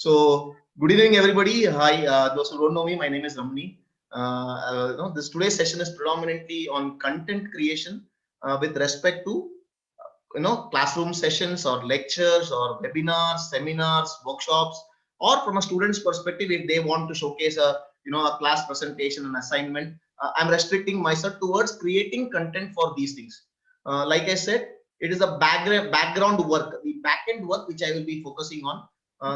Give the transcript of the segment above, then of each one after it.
So, good evening, everybody. Hi, those who don't know me, my name is Ramani. This today's session is predominantly on content creation with respect to classroom sessions or lectures or webinars, seminars, workshops, or from a student's perspective, if they want to showcase a class presentation and assignment. I'm restricting myself towards creating content for these things. Like I said, it is a background work, the back end work which I will be focusing on.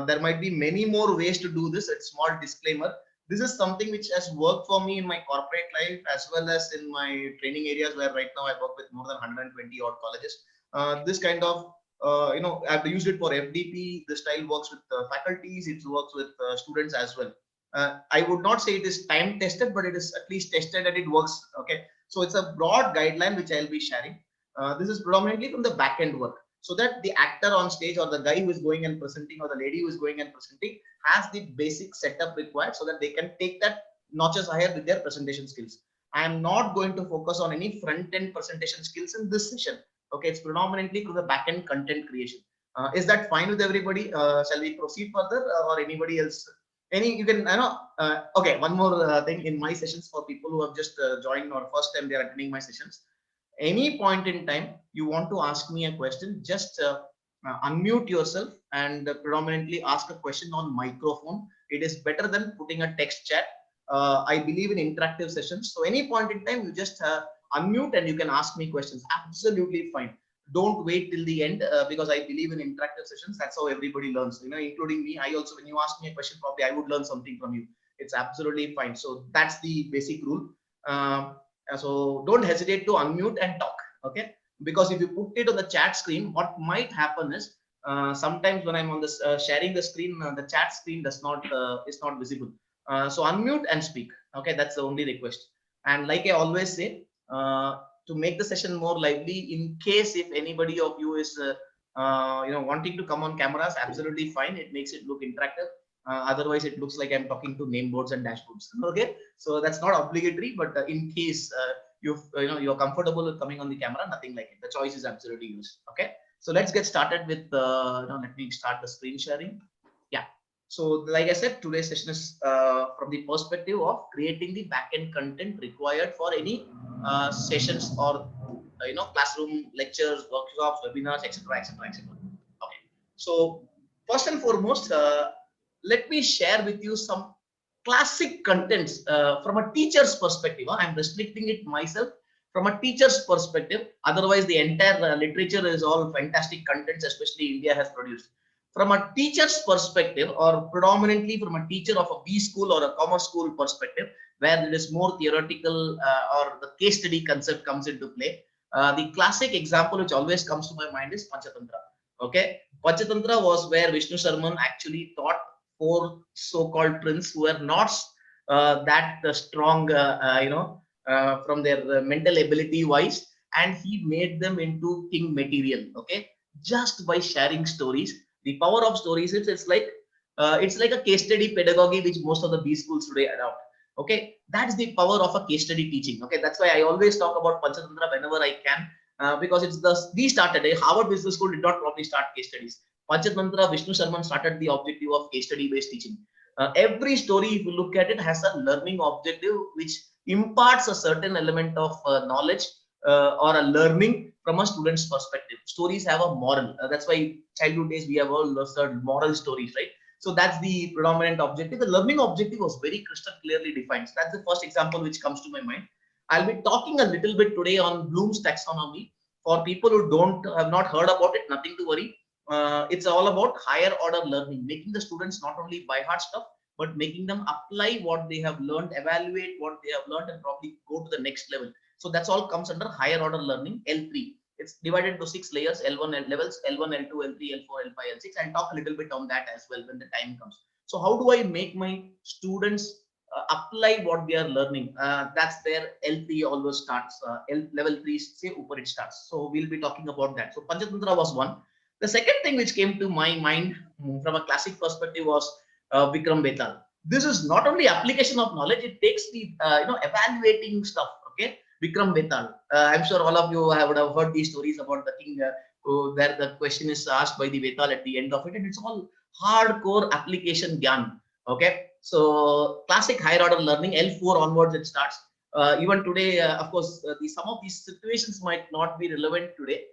There might be many more ways to do this. A small disclaimer: this is something which has worked for me in my corporate life as well as in my training areas, where right now I work with more than 120 odd colleges. This kind of I've used it for FDP. The style works with faculties, it works with students as well. I would not say it is time tested, but it is at least tested and it works. Okay, so it's a broad guideline which I'll be sharing. This is predominantly from the back end work, so that the actor on stage or the guy who is going and presenting or the lady who is going and presenting has the basic setup required, so that they can take that notches higher with their presentation skills. I am not going to focus on any front end presentation skills in this session. Okay, it's predominantly to the back end content creation. Is that fine with everybody? Shall we proceed further, or anybody else? Any you can okay, one more thing in my sessions for people who have just joined or first time they are attending my sessions. Any point in time you want to ask me a question, just unmute yourself and predominantly ask a question on microphone. It is better than putting a text chat. I believe in interactive sessions, so any point in time you just unmute and you can ask me questions. Absolutely fine. Don't wait till the end, because I believe in interactive sessions. That's how everybody learns, including me. I also, when you ask me a question, probably I would learn something from you. It's absolutely fine. So that's the basic rule. So don't hesitate to unmute and talk. Okay, because if you put it on the chat screen, what might happen is sometimes when I'm on this sharing the screen, the chat screen does not is not visible. So unmute and speak. Okay, that's the only request. And like I always say, to make the session more lively, in case if anybody of you is wanting to come on cameras, absolutely fine. It makes it look interactive. Otherwise, it looks like I'm talking to name boards and dashboards. Okay, so that's not obligatory, but in case you're comfortable with coming on the camera, nothing like it. The choice is absolutely yours. Okay, so let's get started with let me start the screen sharing. Yeah. So like I said, today's session is from the perspective of creating the backend content required for any sessions or classroom lectures, workshops, webinars, etc., etc., etc. Okay. So first and foremost, let me share with you some classic contents from a teacher's perspective. I'm restricting it myself from a teacher's perspective. Otherwise, the entire literature is all fantastic contents, especially India has produced. From a teacher's perspective, or predominantly from a teacher of a B school or a commerce school perspective, where it is more theoretical or the case study concept comes into play. The classic example which always comes to my mind is Panchatantra. Okay, Panchatantra was where Vishnu Sharman actually taught four so-called princes who were not that strong, from their mental ability wise, and he made them into king material. Okay, just by sharing stories. The power of stories is it's like a case study pedagogy which most of the B schools today adopt. Okay, that's the power of a case study teaching. Okay, that's why I always talk about Panchatantra whenever I can, because it's we started. Harvard Business School did not probably start case studies. Panchatantra, Vishnu Sharman started the objective of case study based teaching. Every story, if you look at it, has a learning objective which imparts a certain element of knowledge or a learning from a student's perspective. Stories have a moral. That's why childhood days we have all learned moral stories, right? So that's the predominant objective. The learning objective was very crystal clearly defined. So that's the first example which comes to my mind. I'll be talking a little bit today on Bloom's taxonomy. For people who have not heard about it, nothing to worry. It's all about higher order learning, making the students not only by heart stuff, but making them apply what they have learned, evaluate what they have learned, and probably go to the next level. So that's all comes under higher order learning, L3. It's divided into 6 layers, L1 levels, L1, L2, L3, L4, L5, L6. I'll talk a little bit on that as well when the time comes. So how do I make my students apply what they are learning? That's where L3 always starts. Level 3, say, upper it starts. So we'll be talking about that. So Panchatantra was one. The second thing which came to my mind from a classic perspective was Vikram Betal. This is not only application of knowledge; it takes the evaluating stuff. Okay, Vikram Betal. I'm sure all of you would have heard these stories about the king, where the question is asked by the Betal at the end of it, and it's all hardcore application gyan. Okay, so classic higher order learning, L4 onwards it starts. Even today, of course, some of these situations might not be relevant today.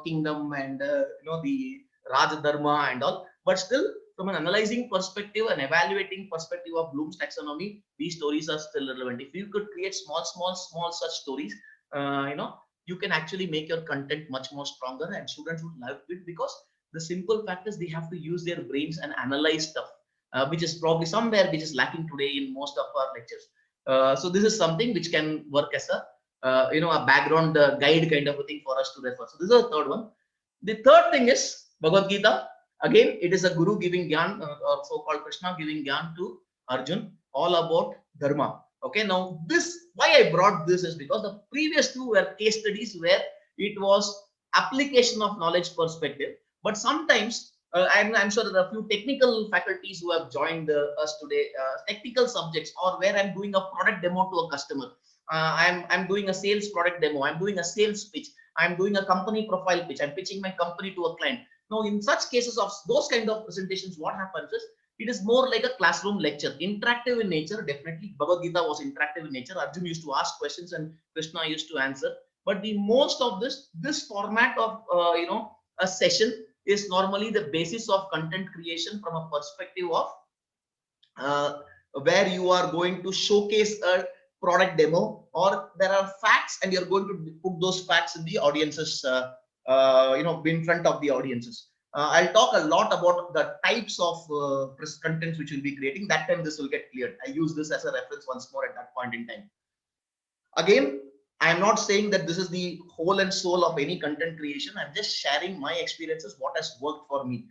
Kingdom and the Raja Dharma and all, but still, from an analyzing perspective and evaluating perspective of Bloom's taxonomy, these stories are still relevant. If you could create small such stories, you can actually make your content much more stronger, and students would love it, because the simple fact is they have to use their brains and analyze stuff, which is probably somewhere which is lacking today in most of our lectures. So this is something which can work as a background guide kind of a thing for us to refer. So this is the third one. The third thing is Bhagavad Gita. Again, it is a guru giving gyan, or so-called Krishna giving gyan to Arjun, all about dharma. Okay, now this, why I brought this is because the previous two were case studies where it was application of knowledge perspective. But sometimes I'm sure there are a few technical faculties who have joined us today, technical subjects, or where I'm doing a product demo to a customer. I'm doing a sales product demo. I'm doing a sales pitch. I'm doing a company profile pitch. I'm pitching my company to a client. Now, in such cases of those kind of presentations, what happens is it is more like a classroom lecture, interactive in nature. Definitely, Bhagavad Gita was interactive in nature. Arjun used to ask questions and Krishna used to answer. But the most of this format of a session is normally the basis of content creation from a perspective of uh, where you are going to showcase a product demo, or there are facts and you're going to put those facts in the audiences, in front of the audiences. I'll talk a lot about the types of contents which we'll be creating. That time this will get cleared. I use this as a reference once more at that point in time. Again, I am not saying that this is the whole and soul of any content creation. I'm just sharing my experiences, what has worked for me.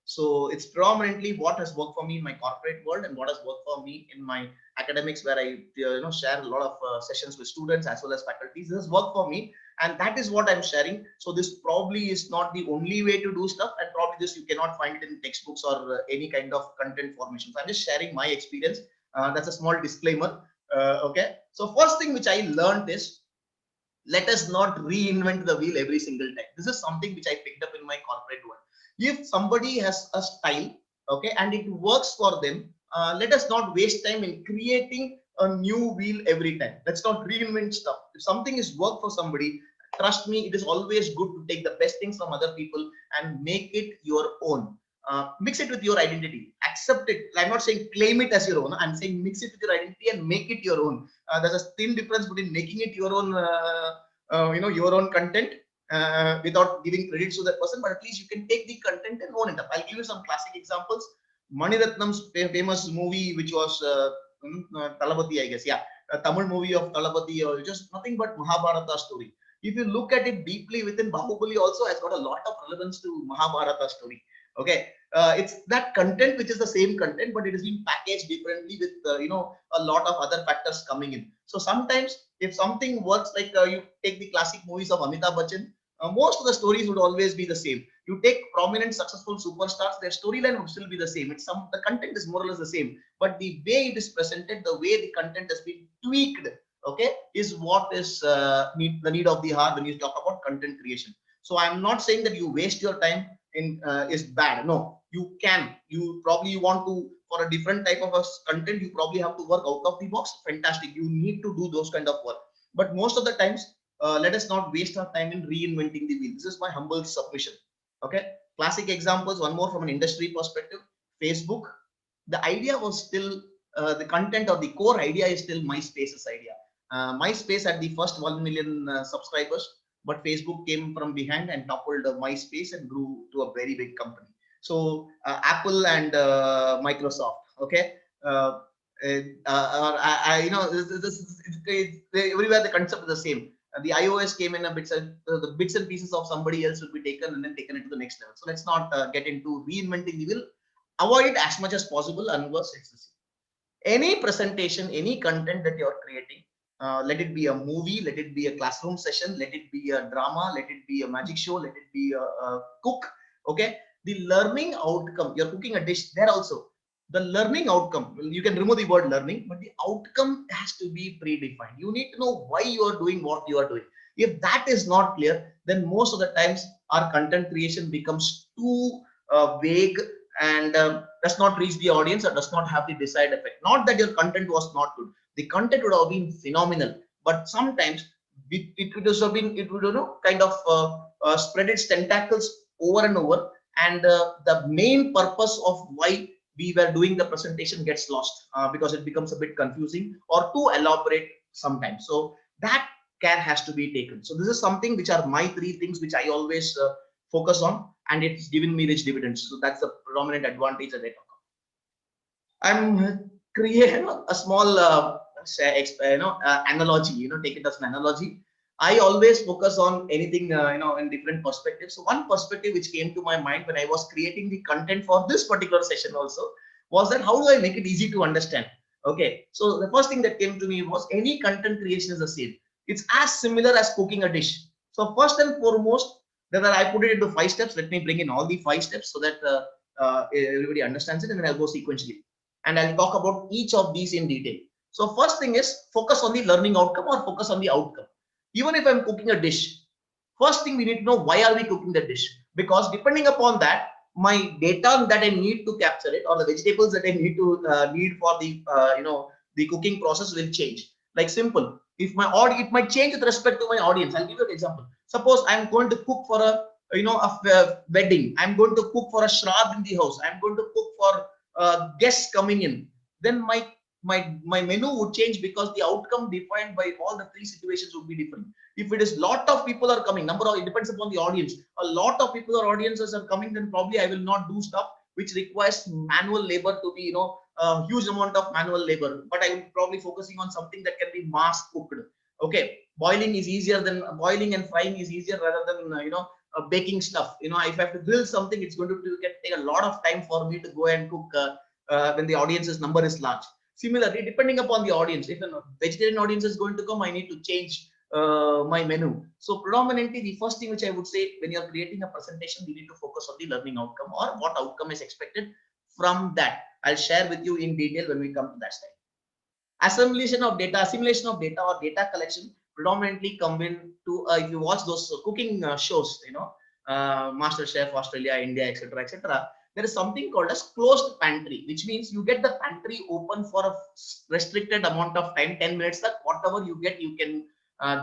So it's predominantly what has worked for me in my corporate world and what has worked for me in my academics, where I share a lot of sessions with students as well as faculties. This has worked for me, and that is what I'm sharing. So this probably is not the only way to do stuff, and probably this you cannot find it in textbooks or any kind of content formation. So I'm just sharing my experience. That's a small disclaimer. Okay. So first thing which I learned is, let us not reinvent the wheel every single time. This is something which I picked up in my corporate world. If somebody has a style, okay, and it works for them, let us not waste time in creating a new wheel every time. Let's not reinvent stuff. If something is work for somebody, trust me, it is always good to take the best things from other people and make it your own. Mix it with your identity, accept it. I'm not saying claim it as your own. I'm saying mix it with your identity and make it your own. There's a thin difference between making it your own, your own content without giving credits to that person, but at least you can take the content and own it up. I'll give you some classic examples. Mani Ratnam's famous movie, which was Talapati, I guess. Yeah, a Tamil movie of Talapati, or just nothing but Mahabharata story. If you look at it deeply within Bahubali, also has got a lot of relevance to Mahabharata story. Okay, it's that content which is the same content, but it has been packaged differently with a lot of other factors coming in. So sometimes if something works, like you take the classic movies of Amitabh Bachchan, most of the stories would always be the same. You take prominent successful superstars, their storyline would still be the same. The content is more or less the same, but the way it is presented, the way the content has been tweaked, okay, is what is the need of the hour when you talk about content creation. So I'm not saying that you waste your time in is bad. No, you probably want to, for a different type of a content, you probably have to work out of the box. Fantastic, you need to do those kind of work. But most of the times, let us not waste our time in reinventing the wheel. This is my humble submission. Okay, classic examples, one more from an industry perspective. Facebook, the idea was still the content, or the core idea is still MySpace's idea. MySpace had the first 1 million subscribers, but Facebook came from behind and toppled MySpace and grew to a very big company. So Apple and Microsoft, okay, everywhere the concept is the same. The iOS came in a bits, the bits and pieces of somebody else will be taken and then taken into the next level. So let's not get into reinventing the wheel. Avoid it as much as possible unless it's the same. Any presentation, any content that you're creating, let it be a movie, let it be a classroom session, let it be a drama, let it be a magic show, let it be a cook. Okay, the learning outcome, you're cooking a dish there also. The learning outcome, you can remove the word learning, but the outcome has to be predefined. You need to know why you are doing what you are doing. If that is not clear, then most of the times our content creation becomes too vague and does not reach the audience or does not have the desired effect. Not that your content was not good. The content would have been phenomenal, but sometimes it would have been, it would, you know, kind of spread its tentacles over and over, and the main purpose of why we were doing the presentation gets lost because it becomes a bit confusing or too elaborate sometimes. So that care has to be taken. So this is something which are my three things which I always focus on, and it's given me rich dividends. So that's the predominant advantage that I talk about. I'm creating a small analogy, take it as an analogy. I always focus on anything in different perspectives. So one perspective which came to my mind when I was creating the content for this particular session also was that how do I make it easy to understand? Okay, so the first thing that came to me was any content creation is the same. It's as similar as cooking a dish. So first and foremost, that I put it into 5 steps. Let me bring in all the 5 steps so that everybody understands it, and then I'll go sequentially. And I'll talk about each of these in detail. So first thing is focus on the learning outcome or focus on the outcome. Even if I'm cooking a dish, first thing we need to know, why are we cooking the dish? Because depending upon that, my data that I need to capture it, or the vegetables that I need to need for the the cooking process will change. Like simple, if my audience, it might change with respect to my audience. I'll give you an example. Suppose I'm going to cook for a wedding. I'm going to cook for a shraddh in the house. I'm going to cook for guests coming in. Then my menu would change because the outcome defined by all the 3 situations would be different. If it is lot of people are coming, it depends upon the audience. A lot of people or audiences are coming, then probably I will not do stuff which requires manual labor to be, a huge amount of manual labor. But I will probably focusing on something that can be mass cooked. Okay, boiling is easier than boiling, and frying is easier rather than baking stuff. If I have to grill something, it's going to take a lot of time for me to go and cook when the audience's number is large. Similarly, depending upon the audience, if a vegetarian audience is going to come, I need to change my menu. So predominantly, the first thing which I would say, when you're creating a presentation, we need to focus on the learning outcome or what outcome is expected from that. I'll share with you in detail when we come to that slide. Assimilation of data or data collection predominantly come into if you watch those cooking shows, Master Chef Australia, India, etc., etc. There is something called as closed pantry, which means you get the pantry open for a restricted amount of time, 10 minutes. That whatever you get, you can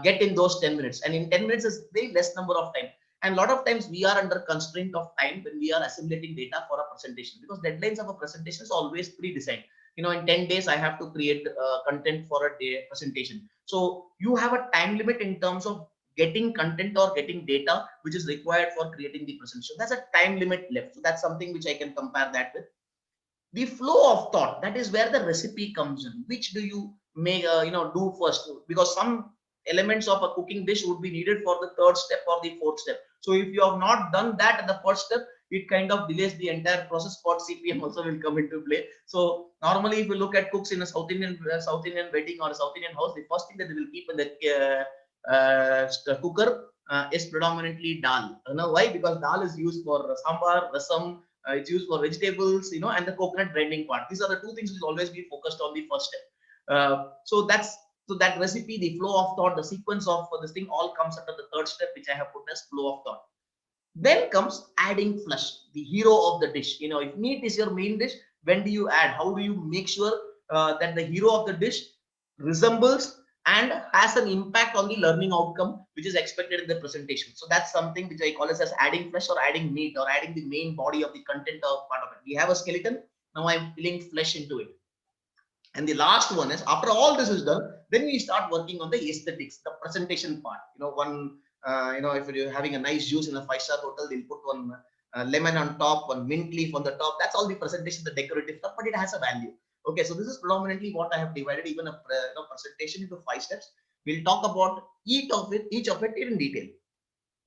get in those 10 minutes. And in 10 minutes is very less number of time. And a lot of times we are under constraint of time when we are assimilating data for a presentation, because deadlines of a presentation is always pre-designed. In 10 days, I have to create content for a day presentation. So you have a time limit in terms of getting content or getting data which is required for creating the presentation. That's a time limit left. So that's something which I can compare that with. The flow of thought, that is where the recipe comes in. Which do you make do first? Because some elements of a cooking dish would be needed for the 3rd step or the 4th step. So if you have not done that at the 1st step, it kind of delays the entire process. For CPM also will come into play. So normally, if you look at cooks in a South Indian wedding or a South Indian house, the first thing that they will keep in the cooker is predominantly dal. Why? Because dal is used for sambar, rasam. It's used for vegetables, and the coconut grinding part. These are the 2 things which will always be focused on the 1st step. So that recipe, the flow of thought, the sequence of this thing all comes under the 3rd step, which I have put as flow of thought. Then comes adding flesh, the hero of the dish. If meat is your main dish, when do you add? How do you make sure that the hero of the dish resembles and has an impact on the learning outcome which is expected in the presentation? So that's something which I call as adding flesh or adding meat or adding the main body of the content of part of it. We have a skeleton, now I'm filling flesh into it. And the last one is, after all this is done, then we start working on the aesthetics, the presentation part. If you're having a nice juice in a 5-star hotel, they'll put one lemon on top, one mint leaf on the top. That's all the presentation, the decorative stuff, but it has a value. Okay, so this is predominantly what I have divided even a presentation into 5 steps. We'll talk about each of it in detail.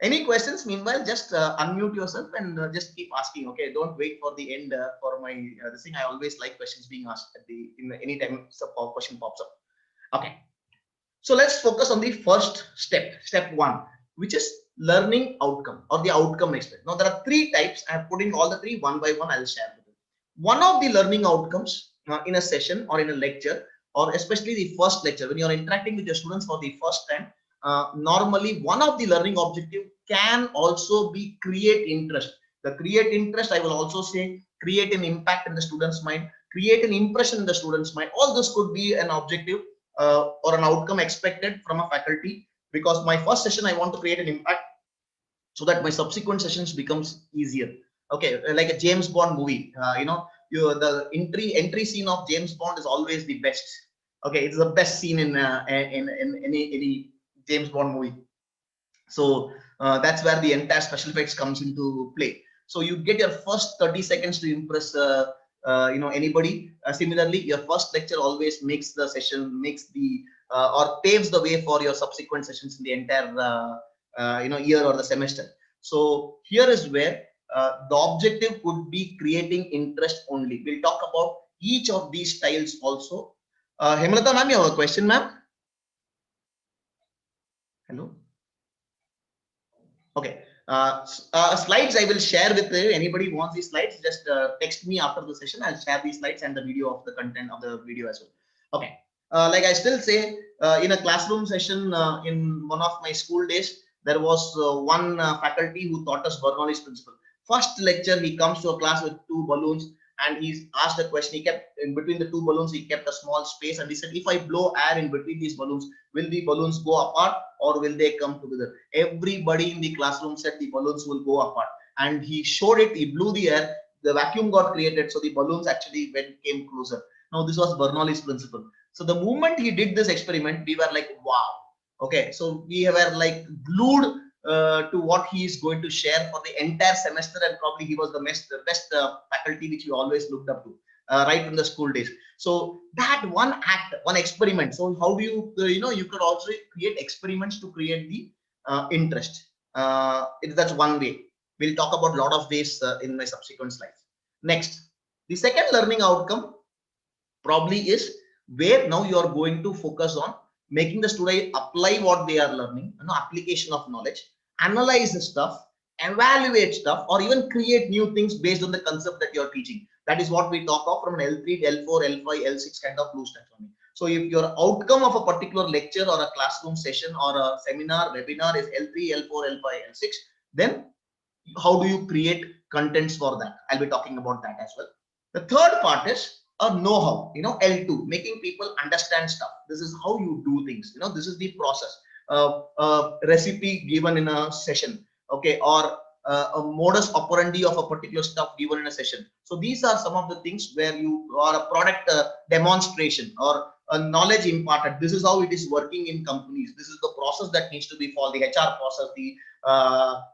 Any questions? Meanwhile, just unmute yourself and just keep asking. Okay, don't wait for the end for my this thing. I always like questions being asked at any time a question pops up. Okay, so let's focus on the first step 1, which is learning outcome or the outcome expert. Now there are 3 types. I have put in all the 3 one by one. I'll share with you. One of the learning outcomes in a session or in a lecture, or especially the first lecture, when you're interacting with your students for the first time, normally one of the learning objective can also be create interest. The create interest, I will also say create an impact in the student's mind, create an impression in the student's mind. All this could be an objective or an outcome expected from a faculty, because my first session I want to create an impact so that my subsequent sessions becomes easier. Okay, like a James Bond movie, the entry scene of James Bond is always the best. Okay, it's the best scene in any James Bond movie. So that's where the entire special effects comes into play. So you get your first 30 seconds to impress anybody. Similarly, your first lecture always makes the session, or paves the way for your subsequent sessions in the entire year or the semester. So here is where the objective could be creating interest only. We'll talk about each of these styles also. Hemlata ma'am, you have a question, ma'am? Hello. Okay. Slides I will share with you. Anybody wants these slides, just text me after the session. I'll share these slides and the video of the content of the video as well. Okay. Like I still say, in a classroom session in one of my school days, there was one faculty who taught us Bernoulli's principle. First lecture, he comes to a class with 2 balloons and he's asked a question. He kept in between the 2 balloons, he kept a small space and he said, if I blow air in between these balloons, will the balloons go apart or will they come together? Everybody in the classroom said the balloons will go apart, and he showed it. He blew the air, the vacuum got created, so the balloons actually came closer. Now this was Bernoulli's principle. So the moment he did this experiment, we were like, wow. Okay, so we were like glued to what he is going to share for the entire semester, and probably he was the best faculty which we always looked up to right from the school days. So that one act, one experiment. So how do you you could also create experiments to create the interest. That's one way. We'll talk about a lot of ways in my subsequent slides. Next, the second learning outcome probably is where now you are going to focus on making the student apply what they are learning, application of knowledge, analyze the stuff, evaluate stuff, or even create new things based on the concept that you are teaching. That is what we talk of from an L3, L4, L5, L6 kind of Bloom's taxonomy. So if your outcome of a particular lecture or a classroom session or a seminar, webinar is L3, L4, L5, L6, then how do you create contents for that? I'll be talking about that as well. The third part is a know-how, L2, making people understand stuff. This is how you do things. This is the process. Recipe given in a session, okay, or a modus operandi of a particular stuff given in a session. So these are some of the things where you are a product demonstration or a knowledge imparted. This is how it is working in companies. This is the process that needs to be followed, the HR process, the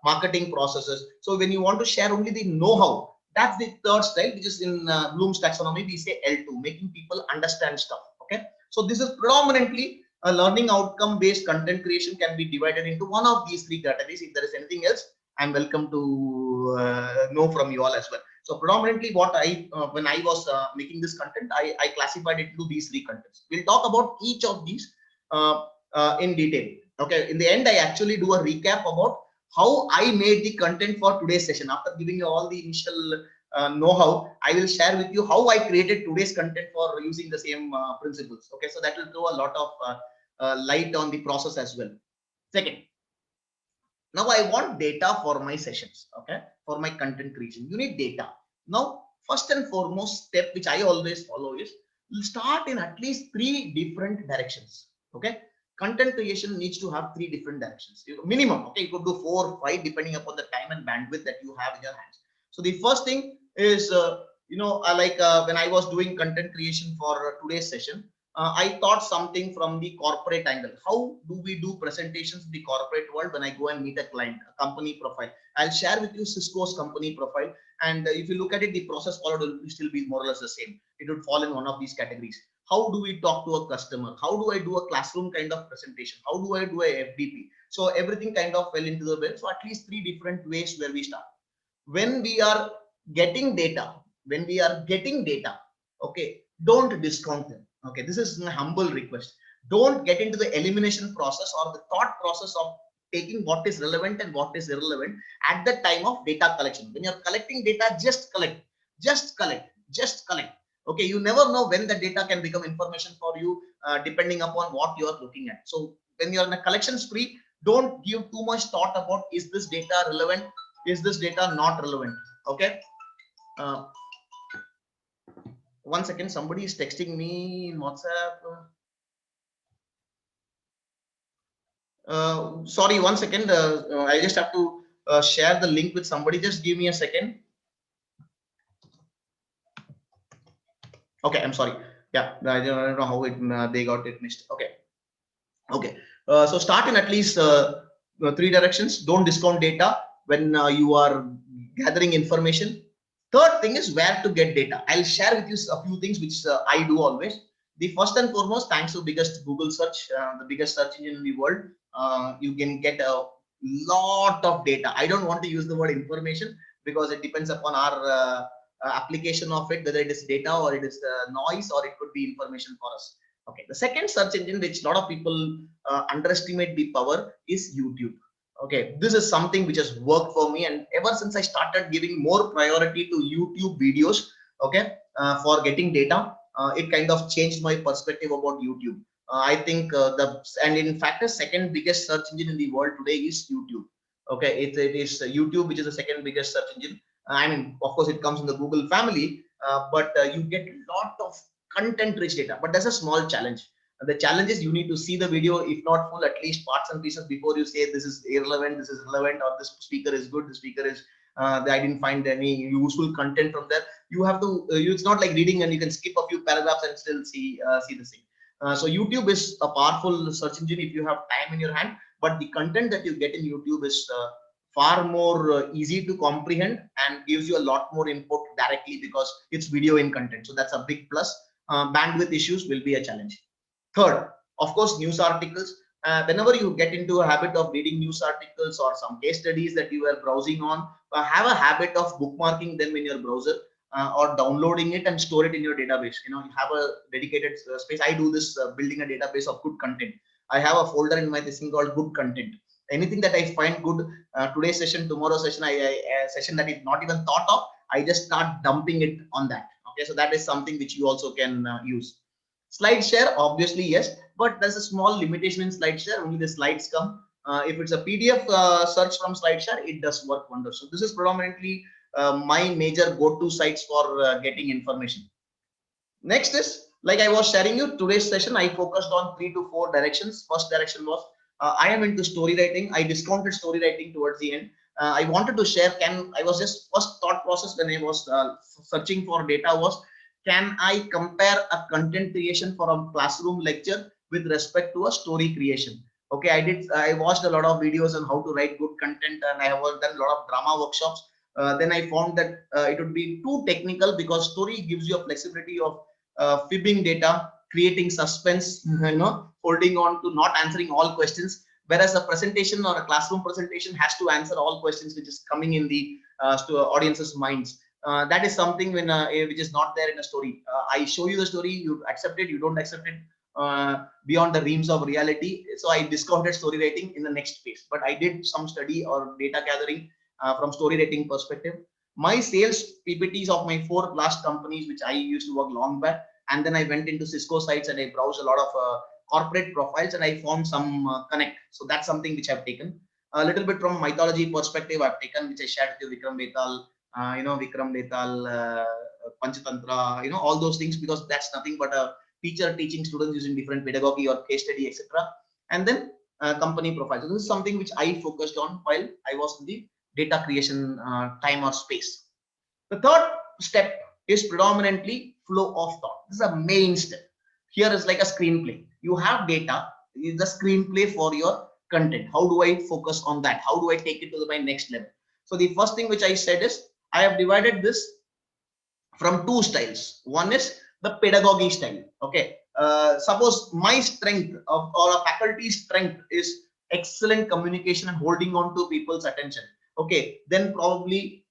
marketing processes. So when you want to share only the know-how, that's the third style, which is in Bloom's taxonomy, we say L2, making people understand stuff. Okay, so this is predominantly a learning outcome based content creation can be divided into one of these 3 categories. If there is anything else, I'm welcome to know from you all as well. So predominantly what when I was making this content, I classified it into these 3 contents. We'll talk about each of these in detail. Okay, in the end, I actually do a recap about how I made the content for today's session. After giving you all the initial know-how, I will share with you how I created today's content for using the same principles. Okay, so that will throw a lot of light on the process as well. Second, now I want data for my sessions. Okay, for my content creation, you need data. Now, first and foremost step which I always follow is start in at least 3 different directions. Okay, content creation needs to have 3 different directions minimum. Okay, you could do 4 or 5 depending upon the time and bandwidth that you have in your hands. So the first thing is when I was doing content creation for today's session, I thought something from the corporate angle. How do we do presentations in the corporate world when I go and meet a client, a company profile? I'll share with you Cisco's company profile, and if you look at it, the process followed will still be more or less the same. It would fall in one of these categories. How do we talk to a customer? How do I do a classroom kind of presentation? How do I do a FDP? So everything kind of fell into the web. So at least 3 different ways where we start. When we are getting data, okay, don't discount them. Okay, this is a humble request. Don't get into the elimination process or the thought process of taking what is relevant and what is irrelevant at the time of data collection. When you're collecting data, just collect. Okay, you never know when the data can become information for you depending upon what you are looking at. So when you're in a collection spree, don't give too much thought about is this data relevant is this data not relevant? Okay. Uh, 1 second, somebody is texting me in WhatsApp. Sorry, 1 second. I just have to share the link with somebody. Just give me a second. Okay, I'm sorry. Yeah, I don't know how they got it missed. Okay. Okay. So start in at least 3 directions. Don't discount data when you are gathering information. Third thing is where to get data. I'll share with you a few things which I do always. The first and foremost, thanks to biggest Google search, the biggest search engine in the world, you can get a lot of data. I don't want to use the word information because it depends upon our application of it, whether it is data or it is noise or it could be information for us. Okay, the second search engine which a lot of people underestimate the power is YouTube. Okay, this is something which has worked for me, and ever since I started giving more priority to YouTube videos, okay, for getting data, it kind of changed my perspective about YouTube. I think and in fact the second biggest search engine in the world today is YouTube. Okay, it is YouTube which is the second biggest search engine. I mean, of course, it comes in the Google family, but you get a lot of content rich data. But there's a small challenge. The challenge is you need to see the video, if not full, at least parts and pieces before you say this is irrelevant, this is relevant, or this speaker is good, this speaker is I didn't find any useful content from there. You have to. It's not like reading and you can skip a few paragraphs and still see the same. So YouTube is a powerful search engine if you have time in your hand, but the content that you get in YouTube is far more easy to comprehend and gives you a lot more input directly because it's video in content. So that's a big plus. Bandwidth issues will be a challenge. Third, of course, news articles. Whenever you get into a habit of reading news articles or some case studies that you are browsing on, have a habit of bookmarking them in your browser or downloading it and store it in your database. You know, you have a dedicated space. I do this building a database of good content. I have a folder in my thing called good content. Anything that I find good, today's session, tomorrow's session, session that is not even thought of, I just start dumping it on that. Okay, so that is something which you also can use. Slide share, obviously, yes, but there's a small limitation in slide share. Only the slides come. If it's a PDF search from SlideShare, it does work wonders. So this is predominantly my major go-to sites for getting information. Next is, like I was sharing you today's session, I focused on 3 to 4 directions. First direction was I am into story writing. I discounted story writing towards the end. I wanted to share. I was just first thought process when I was searching for data was, can I compare a content creation for a classroom lecture with respect to a story creation? Okay, I watched a lot of videos on how to write good content, and I have done a lot of drama workshops. Then I found that it would be too technical because story gives you a flexibility of fibbing data, creating suspense, holding on to not answering all questions. Whereas a presentation or a classroom presentation has to answer all questions which is coming in the audience's minds. That is something which is not there in a story. I show you the story, you accept it, you don't accept it beyond the realms of reality. So I discounted story writing in the next phase. But I did some study or data gathering from story writing perspective. My sales PPTs of my 4 last companies, which I used to work long back, and then I went into Cisco sites and I browsed a lot of corporate profiles and I found some connect. So that's something which I've taken. A little bit from mythology perspective, I've taken, which I shared with you, Vikram Betal, Vikram Betal, Panchatantra, all those things, because that's nothing but a teacher teaching students using different pedagogy or case study, etc. And then company profile. So this is something which I focused on while I was in the data creation time or space. The third step is predominantly flow of thought. This is a main step. Here is like a screenplay. You have data, is the screenplay for your content. How do I focus on that? How do I take it to my next level? So the first thing which I said is I have divided this from 2 styles. One is the pedagogy style. Okay. Suppose my strength or a faculty's strength is excellent communication and holding on to people's attention. Okay, then probably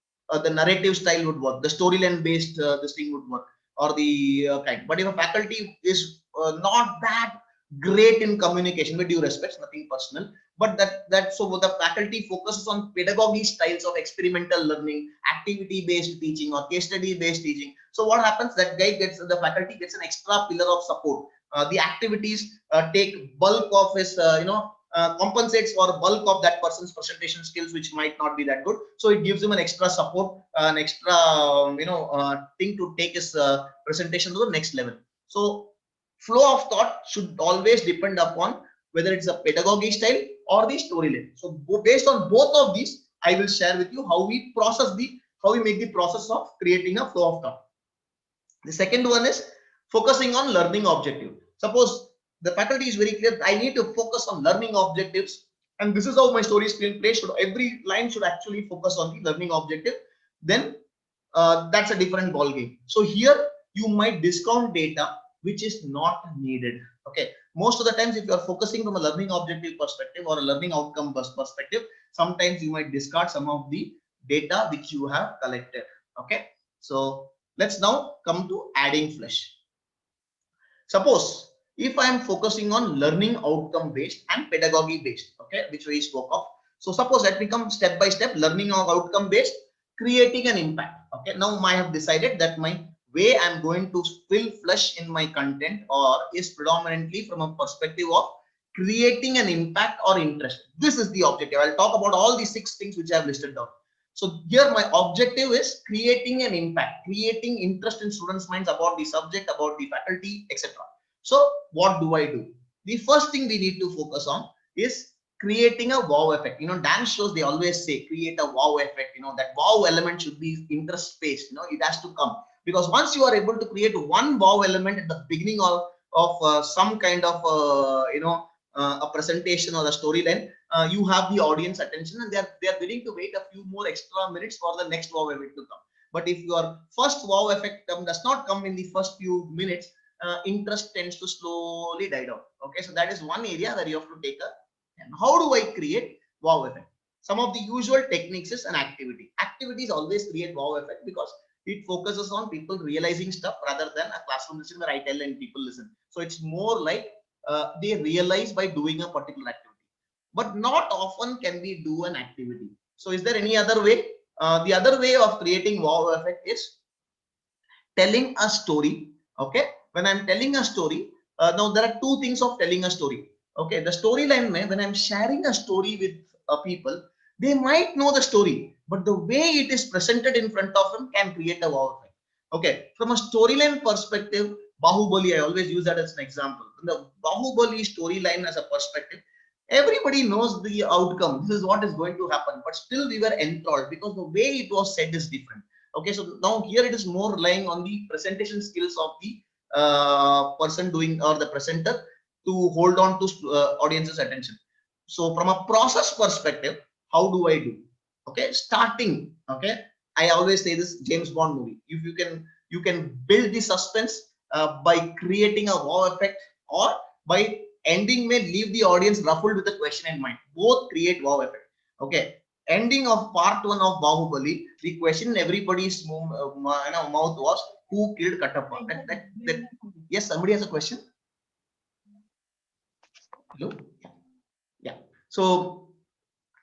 the narrative style would work, the storyline based this thing would work, or the kind. But if a faculty is not that great in communication, with due respect, nothing personal, but so the faculty focuses on pedagogy styles of experimental learning, activity based teaching, or case study based teaching. So what happens, that guy gets, the faculty gets an extra pillar of support. The activities take bulk of his compensates for bulk of that person's presentation skills, which might not be that good. So it gives him an extra support, an extra thing to take his presentation to the next level. So flow of thought should always depend upon whether it's a pedagogy style or the storyline. So based on both of these, I will share with you how we make the process of creating a flow of thought. The second one is focusing on learning objective. Suppose the faculty is very clear, I need to focus on learning objectives, and this is how my story screenplay should, every line should actually focus on the learning objective. Then that's a different ball game. So here you might discount data which is not needed. Okay, most of the times if you are focusing from a learning objective perspective or a learning outcome perspective, sometimes you might discard some of the data which you have collected. Okay, so let's now come to adding flesh. Suppose if I am focusing on learning outcome based and pedagogy based, okay, which we spoke of. So suppose let me come step by step, learning or outcome based, creating an impact. Okay, now I have decided that my way I'm going to fill flesh in my content or is predominantly from a perspective of creating an impact or interest. This is the objective. I'll talk about all these 6 things which I have listed down. So here my objective is creating an impact, creating interest in students' minds about the subject, about the faculty, etc. So what do I do? The first thing we need to focus on is creating a wow effect. Dance shows, they always say create a wow effect. That wow element should be interest based. It has to come, because once you are able to create one wow element at the beginning of some kind of a presentation or a storyline, you have the audience attention, and they are willing to wait a few more extra minutes for the next wow effect to come. But if your first wow effect does not come in the first few minutes, interest tends to slowly die down. Okay, so that is one area where you have to take a. And how do I create wow effect? Some of the usual techniques is an activity. Activities always create wow effect because it focuses on people realizing stuff rather than a classroom session where I tell and people listen. So it's more like they realize by doing a particular activity. But not often can we do an activity. So is there any other way? The other way of creating wow effect is telling a story. Okay, when I'm telling a story, now there are 2 things of telling a story. Okay, the storyline, when I'm sharing a story with people, they might know the story, but the way it is presented in front of them can create a wow effect. Okay, from a storyline perspective, Bahubali, I always use that as an example. In the Bahubali storyline as a perspective, everybody knows the outcome. This is what is going to happen, but still we were enthralled because the way it was said is different. Okay, so now here it is more relying on the presentation skills of the person doing, or the presenter, to hold on to audience's attention. So from a process perspective, how do I do? Okay, starting. Okay, I always say this James Bond movie. If you can build the suspense by creating a wow effect, or by ending may leave the audience ruffled with a question in mind. Both create wow effect. Okay, ending of part 1 of Bahubali, the question in everybody's mouth was, who killed Katappa? Yes, somebody has a question. Hello? Yeah. So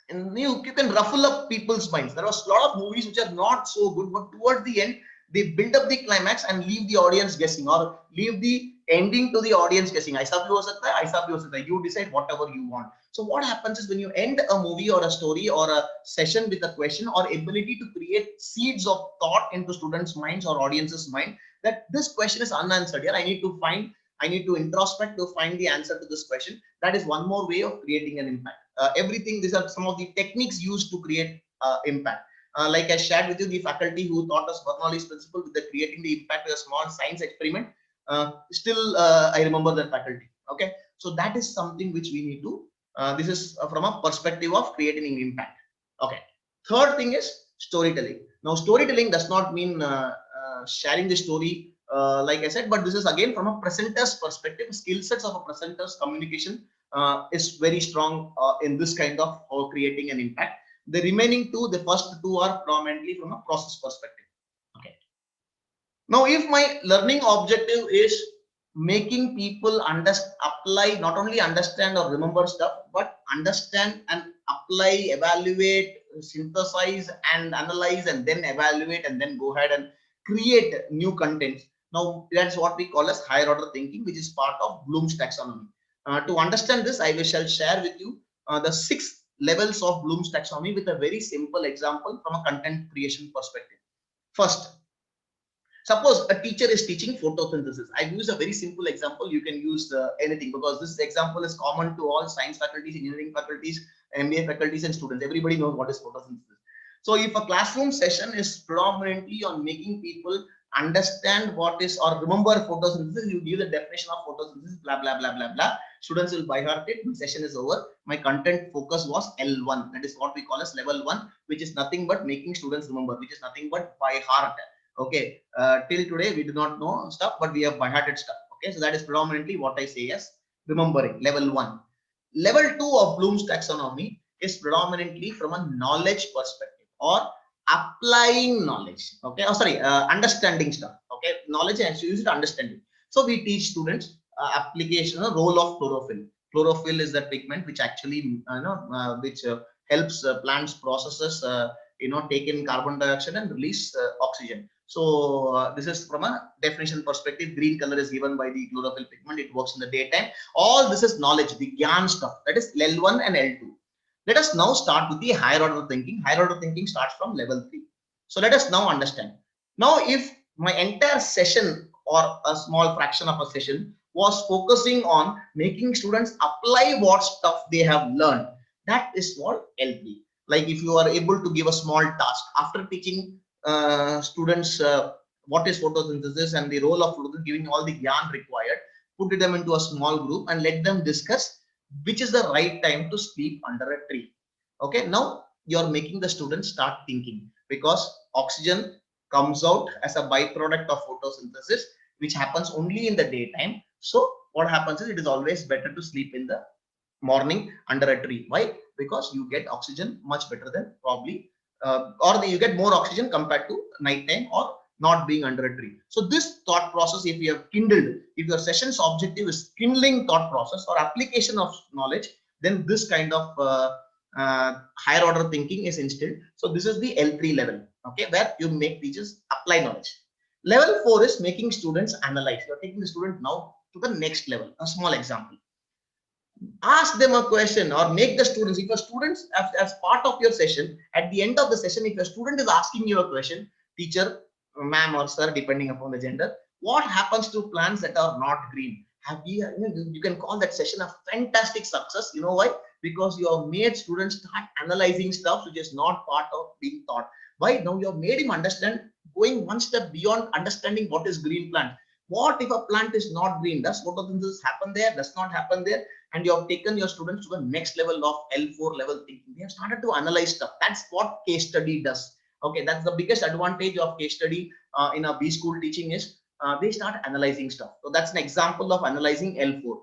you can ruffle up people's minds. There was a lot of movies which are not so good, but towards the end, they build up the climax and leave the audience guessing, or leave the ending to the audience guessing. You decide whatever you want. So what happens is, when you end a movie or a story or a session with a question or ability to create seeds of thought into students' minds or audience's mind, that this question is unanswered. Here I need to introspect to find the answer to this question. That is one more way of creating an impact. Everything, these are some of the techniques used to create impact. Like I shared with you, the faculty who taught us Bernoulli's principle with the creating the impact with a small science experiment. Still, I remember that faculty. Okay, so that is something which we need to. This is from a perspective of creating an impact. Okay. Third thing is storytelling. Now, storytelling does not mean sharing the story, like I said, but this is again from a presenter's perspective. Skill sets of a presenter's communication is very strong in this kind of creating an impact. The remaining 2, the first 2 are predominantly from a process perspective. Okay. Now, if my learning objective is making people apply, not only understand or remember stuff, but understand and apply, evaluate, synthesize and analyze, and then evaluate, and then go ahead and create new contents. Now, that's what we call as higher order thinking, which is part of Bloom's taxonomy. To understand this, I shall share with you the 6 levels of Bloom's taxonomy with a very simple example from a content creation perspective. First, suppose a teacher is teaching photosynthesis. I use a very simple example. You can use anything, because this example is common to all science faculties, engineering faculties, MBA faculties, and students. Everybody knows what is photosynthesis. So if a classroom session is predominantly on making people understand what is or remember photosynthesis, you give the definition of photosynthesis, blah, blah, blah, blah, blah. Students will by heart it. My session is over. My content focus was L1. That is what we call as level 1, which is nothing but making students remember, which is nothing but by heart. Okay, till today we do not know stuff, but we have by hearted stuff. Okay, so that is predominantly what I say as remembering, level 1. Level 2 of Bloom's taxonomy is predominantly from a knowledge perspective, or applying knowledge. Okay, oh sorry, understanding stuff. Okay, knowledge and use it understanding. So we teach students application, role of chlorophyll. Chlorophyll is that pigment which actually helps plants processes take in carbon dioxide and release oxygen. So this is from a definition perspective. Green color is given by the chlorophyll pigment. It works in the daytime. All this is knowledge, the Gyan stuff. That is L1 and L2. Let us now start with the higher order thinking. Higher order thinking starts from level 3. So let us now understand. Now, if my entire session or a small fraction of a session was focusing on making students apply what stuff they have learned, that is what L3. Like if you are able to give a small task after teaching students what is photosynthesis and the role of photosynthesis, giving all the yarn required, put them into a small group and let them discuss which is the right time to sleep under a tree. Okay, now you're making the students start thinking, because oxygen comes out as a byproduct of photosynthesis, which happens only in the daytime. So what happens is it is always better to sleep in the morning under a tree. Why? Because you get oxygen much better than probably you get more oxygen compared to nighttime or not being under a tree. So this thought process, if you have kindled, if your session's objective is kindling thought process or application of knowledge, then this kind of higher order thinking is instilled. So this is the L3 level, okay, where you make teachers apply knowledge. Level 4 is making students analyze. You're taking the student now to the next level. A small example. Ask them a question or make the students, if a student as part of your session, at the end of the session, if a student is asking you a question, teacher, ma'am or sir, depending upon the gender, what happens to plants that are not green? You can call that session a fantastic success. You know why? Because you have made students start analyzing stuff which is not part of being taught. Why? Now you have made him understand, going one step beyond understanding what is green plant. What if a plant is not green? Does photosynthesis happen there? Does not happen there? And you have taken your students to the next level of L4 level thinking. They have started to analyze stuff. That's what case study does. Okay, that's the biggest advantage of case study in a B school teaching is they start analyzing stuff. So that's an example of analyzing L4.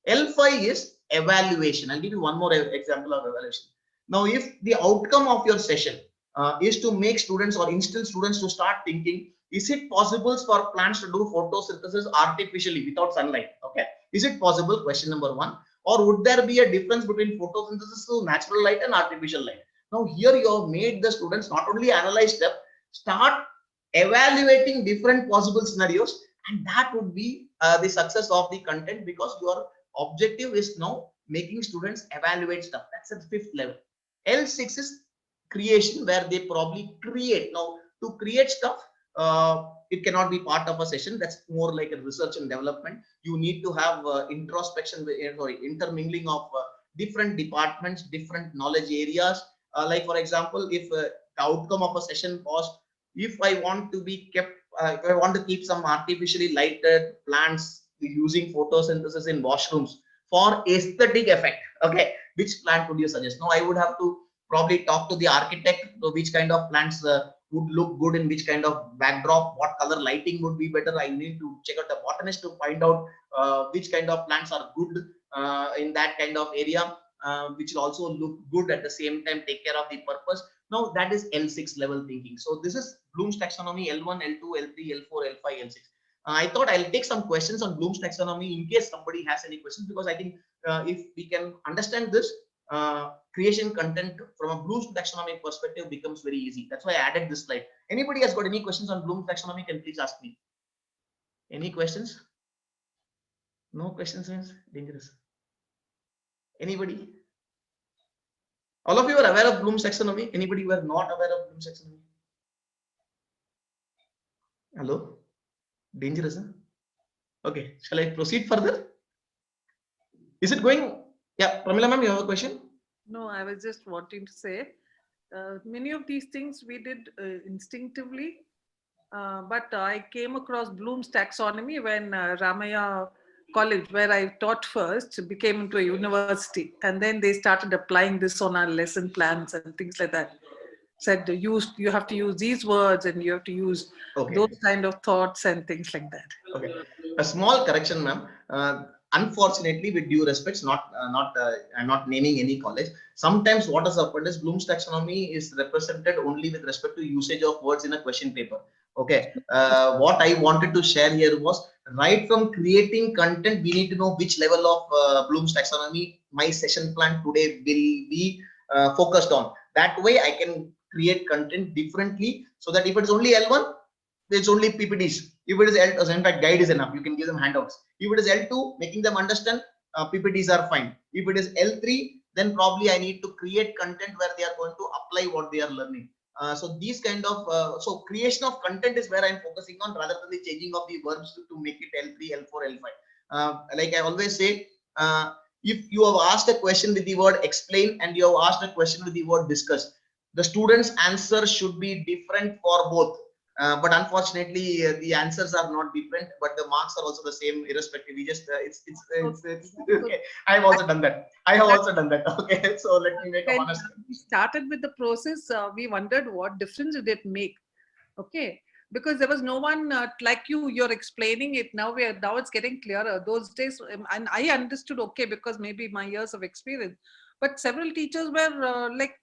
L5 is evaluation. I'll give you one more example of evaluation. Now, if the outcome of your session is to make students or instill students to start thinking, is it possible for plants to do photosynthesis artificially without sunlight? Okay, is it possible? Question number 1. Or would there be a difference between photosynthesis to natural light and artificial light? Now here you have made the students not only analyze them, start evaluating different possible scenarios, and that would be the success of the content, because your objective is now making students evaluate stuff. That's at 5th level. L6 is creation, where they probably create. Now to create stuff, it cannot be part of a session. That's more like a research and development. You need to have introspection, intermingling of different departments, different knowledge areas. Like for example, if the outcome of a session was, if I want to be kept, if I want to keep some artificially lighted plants using photosynthesis in washrooms for aesthetic effect, okay, which plant would you suggest? Now I would have to probably talk to the architect, to which kind of plants would look good in which kind of backdrop, what color lighting would be better. I need to check out a botanist to find out which kind of plants are good in that kind of area, which will also look good at the same time, take care of the purpose. Now that is L6 level thinking. So this is Bloom's taxonomy, L1, L2, L3, L4, L5, L6. I thought I'll take some questions on Bloom's taxonomy in case somebody has any questions, because I think if we can understand this, creation content from a Bloom's taxonomy perspective becomes very easy. That's why I added this slide. Anybody has got any questions on Bloom's taxonomy, can please ask me. Any questions? No questions means dangerous. Anybody? All of you are aware of Bloom's taxonomy? Anybody were not aware of Bloom's taxonomy? Hello? Dangerous, huh? Okay, shall I proceed further? Is it going? Yeah, Pramila ma'am, you have a question? No, I was just wanting to say many of these things we did instinctively, but I came across Bloom's taxonomy when Ramaya College, where I taught first, became into a university, and then they started applying this on our lesson plans and things like that. Said you have to use these words and you have to use those kind of thoughts and things like that. Okay, a small correction, ma'am. Unfortunately, with due respects, I'm not naming any college. Sometimes what has happened is Bloom's taxonomy is represented only with respect to usage of words in a question paper. Okay, what I wanted to share here was right from creating content, we need to know which level of Bloom's taxonomy my session plan today will be focused on. That way, I can create content differently so that if it is only L1, it's only PPTs. If it is L2, in fact, guide is enough. You can give them handouts. If it is L2, making them understand, PPTs are fine. If it is L3, then probably I need to create content where they are going to apply what they are learning. So these kind of so creation of content is where I'm focusing on rather than the changing of the verbs to make it L3, L4, L5. Like I always say, if you have asked a question with the word explain and you have asked a question with the word discuss, the student's answer should be different for both. But unfortunately, the answers are not different, but the marks are also the same, irrespective. We just it's okay. I've also done that. I have also done that. Okay, so let me make a honest. We started with the process. We wondered what difference did it make. Okay, because there was no one like you. You're explaining it now. Now it's getting clearer. Those days, and I understood okay because maybe my years of experience. But several teachers were like,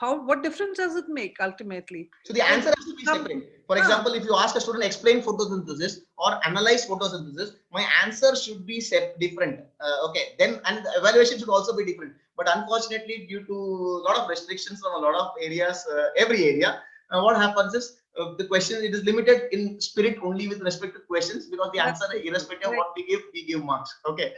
what difference does it make ultimately? So the answer has to be separate. For example, if you ask a student explain photosynthesis or analyze photosynthesis, my answer should be different. Okay, then and the evaluation should also be different. But unfortunately, due to a lot of restrictions from a lot of areas, every area, what happens is the question it is limited in spirit only with respect to questions because the answer irrespective of what we give marks. Okay,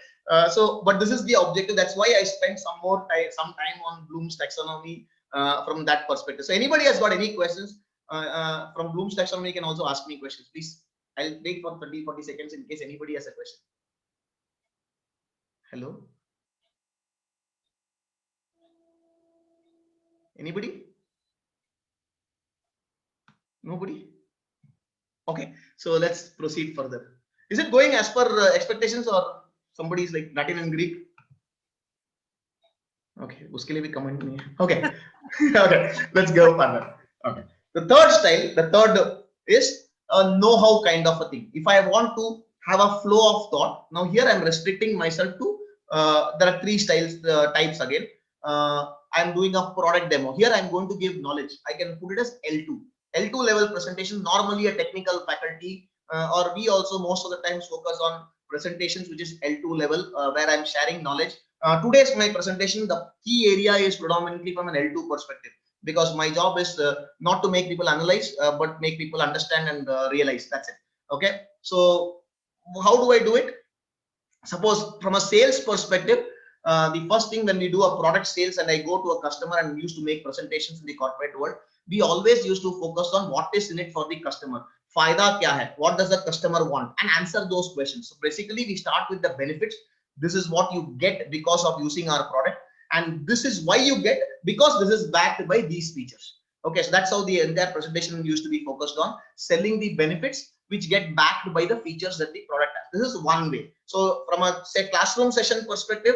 so but this is the objective. That's why I spent some time on Bloom's taxonomy. From that perspective. So anybody has got any questions from Bloom's taxonomy can also ask me questions. Please, I'll wait for 30-40 seconds in case anybody has a question. Hello? Anybody? Nobody? Okay, so let's proceed further. Is it going as per expectations or somebody is like Latin and Greek? Okay, uske liye bhi comment nahi hai. Okay. Okay, let's go further. Okay, the third is a know-how kind of a thing. If I want to have a flow of thought, now here I'm restricting myself to there are three types again. I'm doing a product demo. Here I'm going to give knowledge. I can put it as L2. L2 level presentation, normally a technical faculty or we also most of the times focus on presentations which is L2 level where I'm sharing knowledge. Today's my presentation, the key area is predominantly from an L2 perspective because my job is not to make people analyze but make people understand and realize. That's it. Okay, so how do I do it? Suppose from a sales perspective, the first thing when we do a product sales and I go to a customer and used to make presentations in the corporate world, we always used to focus on what is in it for the customer. Fayda kya hai? What does the customer want? And answer those questions. So basically we start with the benefits. This is what you get because of using our product. And this is why you get because this is backed by these features. Okay, so that's how the entire presentation used to be focused on selling the benefits which get backed by the features that the product has. This is one way. So from a say classroom session perspective,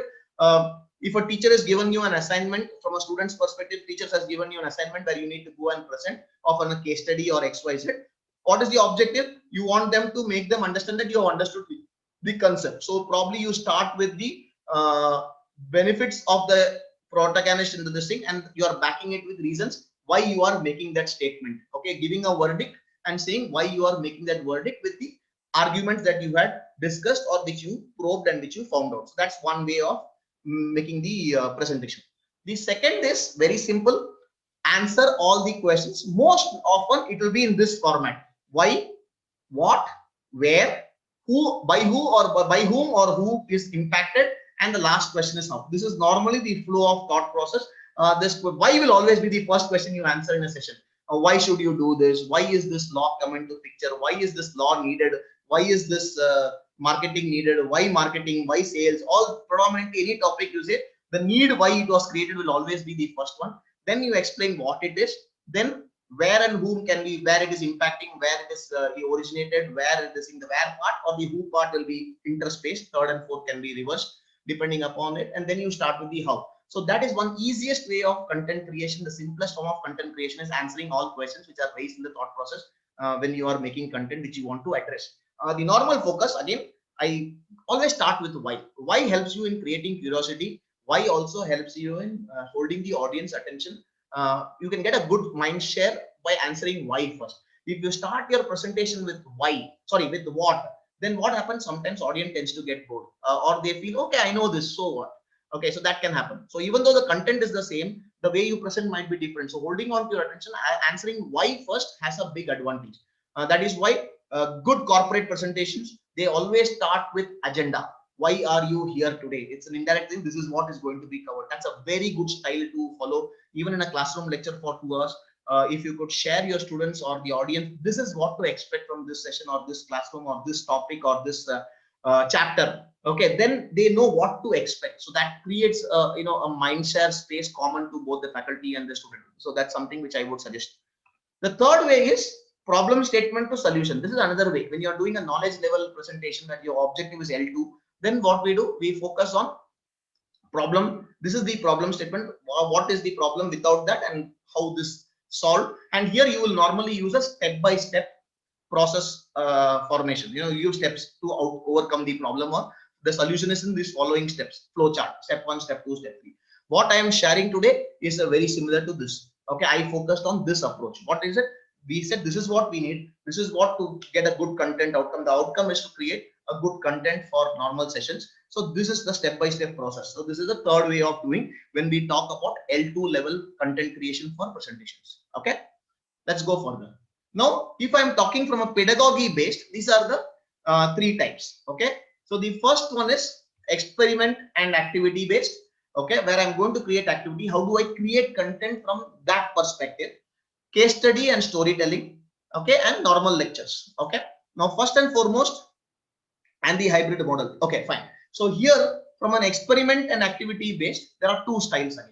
if a teacher has given you an assignment from a student's perspective, teachers has given you an assignment where you need to go and present on a case study or XYZ. What is the objective? You want them to make them understand that you have understood the concept. So probably you start with the benefits of the protagonist into this thing and you are backing it with reasons why you are making that statement. Okay, giving a verdict and saying why you are making that verdict with the arguments that you had discussed or which you probed and which you found out. So that's one way of making the presentation. The second is very simple. Answer all the questions. Most often it will be in this format. Why, what, where, who, by who or by whom or who is impacted and the last question is how. This is normally the flow of thought process. This why will always be the first question you answer in a session. Why should you do this? Why is this law come into picture? Why is this law needed? Why is this marketing needed? Why marketing? Why sales? All predominantly any topic you say, the need why it was created will always be the first one. Then you explain what it is. Then where and whom can be, where it is impacting, where it is originated, where it is in the where part, or the who part will be interspaced. Third and fourth can be reversed depending upon it. And then you start with the how. So that is one easiest way of content creation. The simplest form of content creation is answering all questions which are raised in the thought process when you are making content which you want to address. The normal focus, again, I always start with why. Why helps you in creating curiosity. Why also helps you in holding the audience attention. You can get a good mind share by answering why first. If you start your presentation with why, sorry, with what, then what happens? Sometimes audience tends to get bored, or they feel, okay, I know this, so what? Okay, so that can happen. So even though the content is the same, the way you present might be different. So holding on to your attention, answering why first has a big advantage. That is why good corporate presentations, they always start with agenda. Why are you here today? It's an indirect thing. This is what is going to be covered. That's a very good style to follow, even in a classroom lecture for 2 hours. If you could share your students or the audience, this is what to expect from this session or this classroom or this topic or this chapter. Okay, then they know what to expect. So that creates a mind share space common to both the faculty and the student. So that's something which I would suggest. The third way is problem statement to solution. This is another way. When you are doing a knowledge level presentation that your objective is L2, then what we do, we focus on problem. This is the problem statement. What is the problem without that and how this solved. And here you will normally use a step-by-step process formation. Use steps to overcome the problem, or the solution is in these following steps. Flow chart, step 1, step 2, step 3. What I am sharing today is very similar to this. Okay, I focused on this approach. What is it? We said this is what we need. This is what to get a good content outcome. The outcome is to create a good content for normal sessions. So this is the step-by-step process. So this is the third way of doing when we talk about L2 level content creation for presentations. Okay, let's go further. Now, if I'm talking from a pedagogy based, these are the 3 types. Okay, so the first one is experiment and activity based. Okay, where I'm going to create activity. How do I create content from that perspective? Case study and storytelling. Okay, and normal lectures. Okay, now first and foremost, and the hybrid model. Okay, fine. So here, from an experiment and activity based, there are 2 styles again.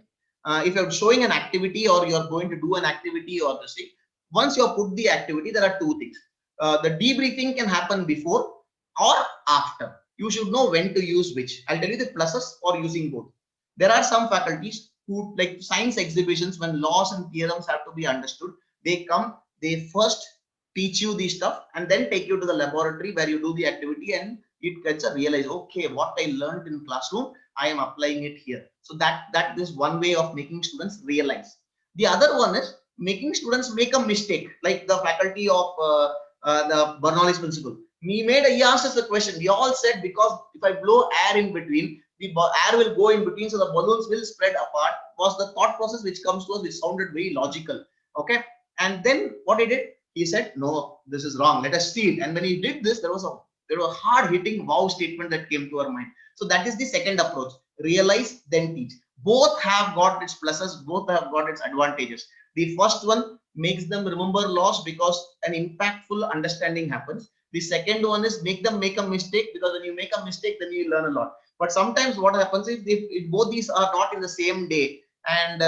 If you're showing an activity or you're going to do an activity or this thing, once you have put the activity, there are 2 things. The debriefing can happen before or after. You should know when to use which. I'll tell you the pluses for using both. There are some faculties who, like science exhibitions, when laws and theorems have to be understood, they come, they first teach you the stuff and then take you to the laboratory where you do the activity, and it gets a realize, okay, what I learned in classroom, I am applying it here. So that is one way of making students realize. The other one is making students make a mistake, like the faculty of the Bernoulli's principle. He asked us the question. We all said, because if I blow air in between, the air will go in between, so the balloons will spread apart. Was the thought process which comes to us, which sounded very logical. Okay, and then what he did, he said, no, this is wrong. Let us see it. And when he did this, there was a hard hitting wow statement that came to our mind. So that is the second approach. Realize, then teach. Both have got its pluses. Both have got its advantages. The first one makes them remember laws because an impactful understanding happens. The second one is make them make a mistake, because when you make a mistake, then you learn a lot. But sometimes what happens is, if both these are not in the same day and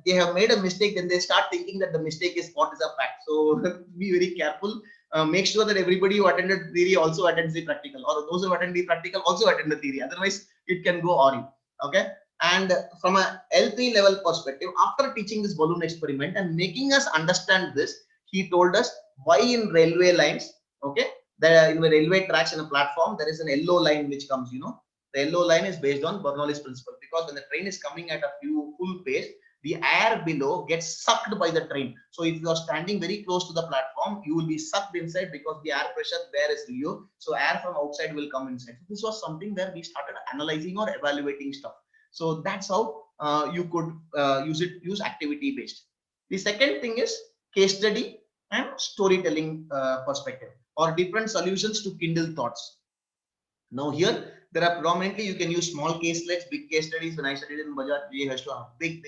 they have made a mistake, then they start thinking that the mistake is what is a fact. So be very careful. Make sure that everybody who attended theory also attends the practical, or those who attend the practical also attend the theory. Otherwise, it can go awry. Okay. And from a L3 level perspective, after teaching this balloon experiment and making us understand this, he told us why in railway lines, okay, in the railway tracks in a platform, there is an yellow line which comes, the yellow line is based on Bernoulli's principle, because when the train is coming at a full pace, the air below gets sucked by the train. So if you are standing very close to the platform, you will be sucked inside because the air pressure there is low. So air from outside will come inside. So this was something where we started analyzing or evaluating stuff. So that's how you could use activity based. The second thing is case study and storytelling perspective, or different solutions to kindle thoughts. Now here, there are predominantly, you can use small case studies, big case studies. When I studied in Bajaj, we used to have big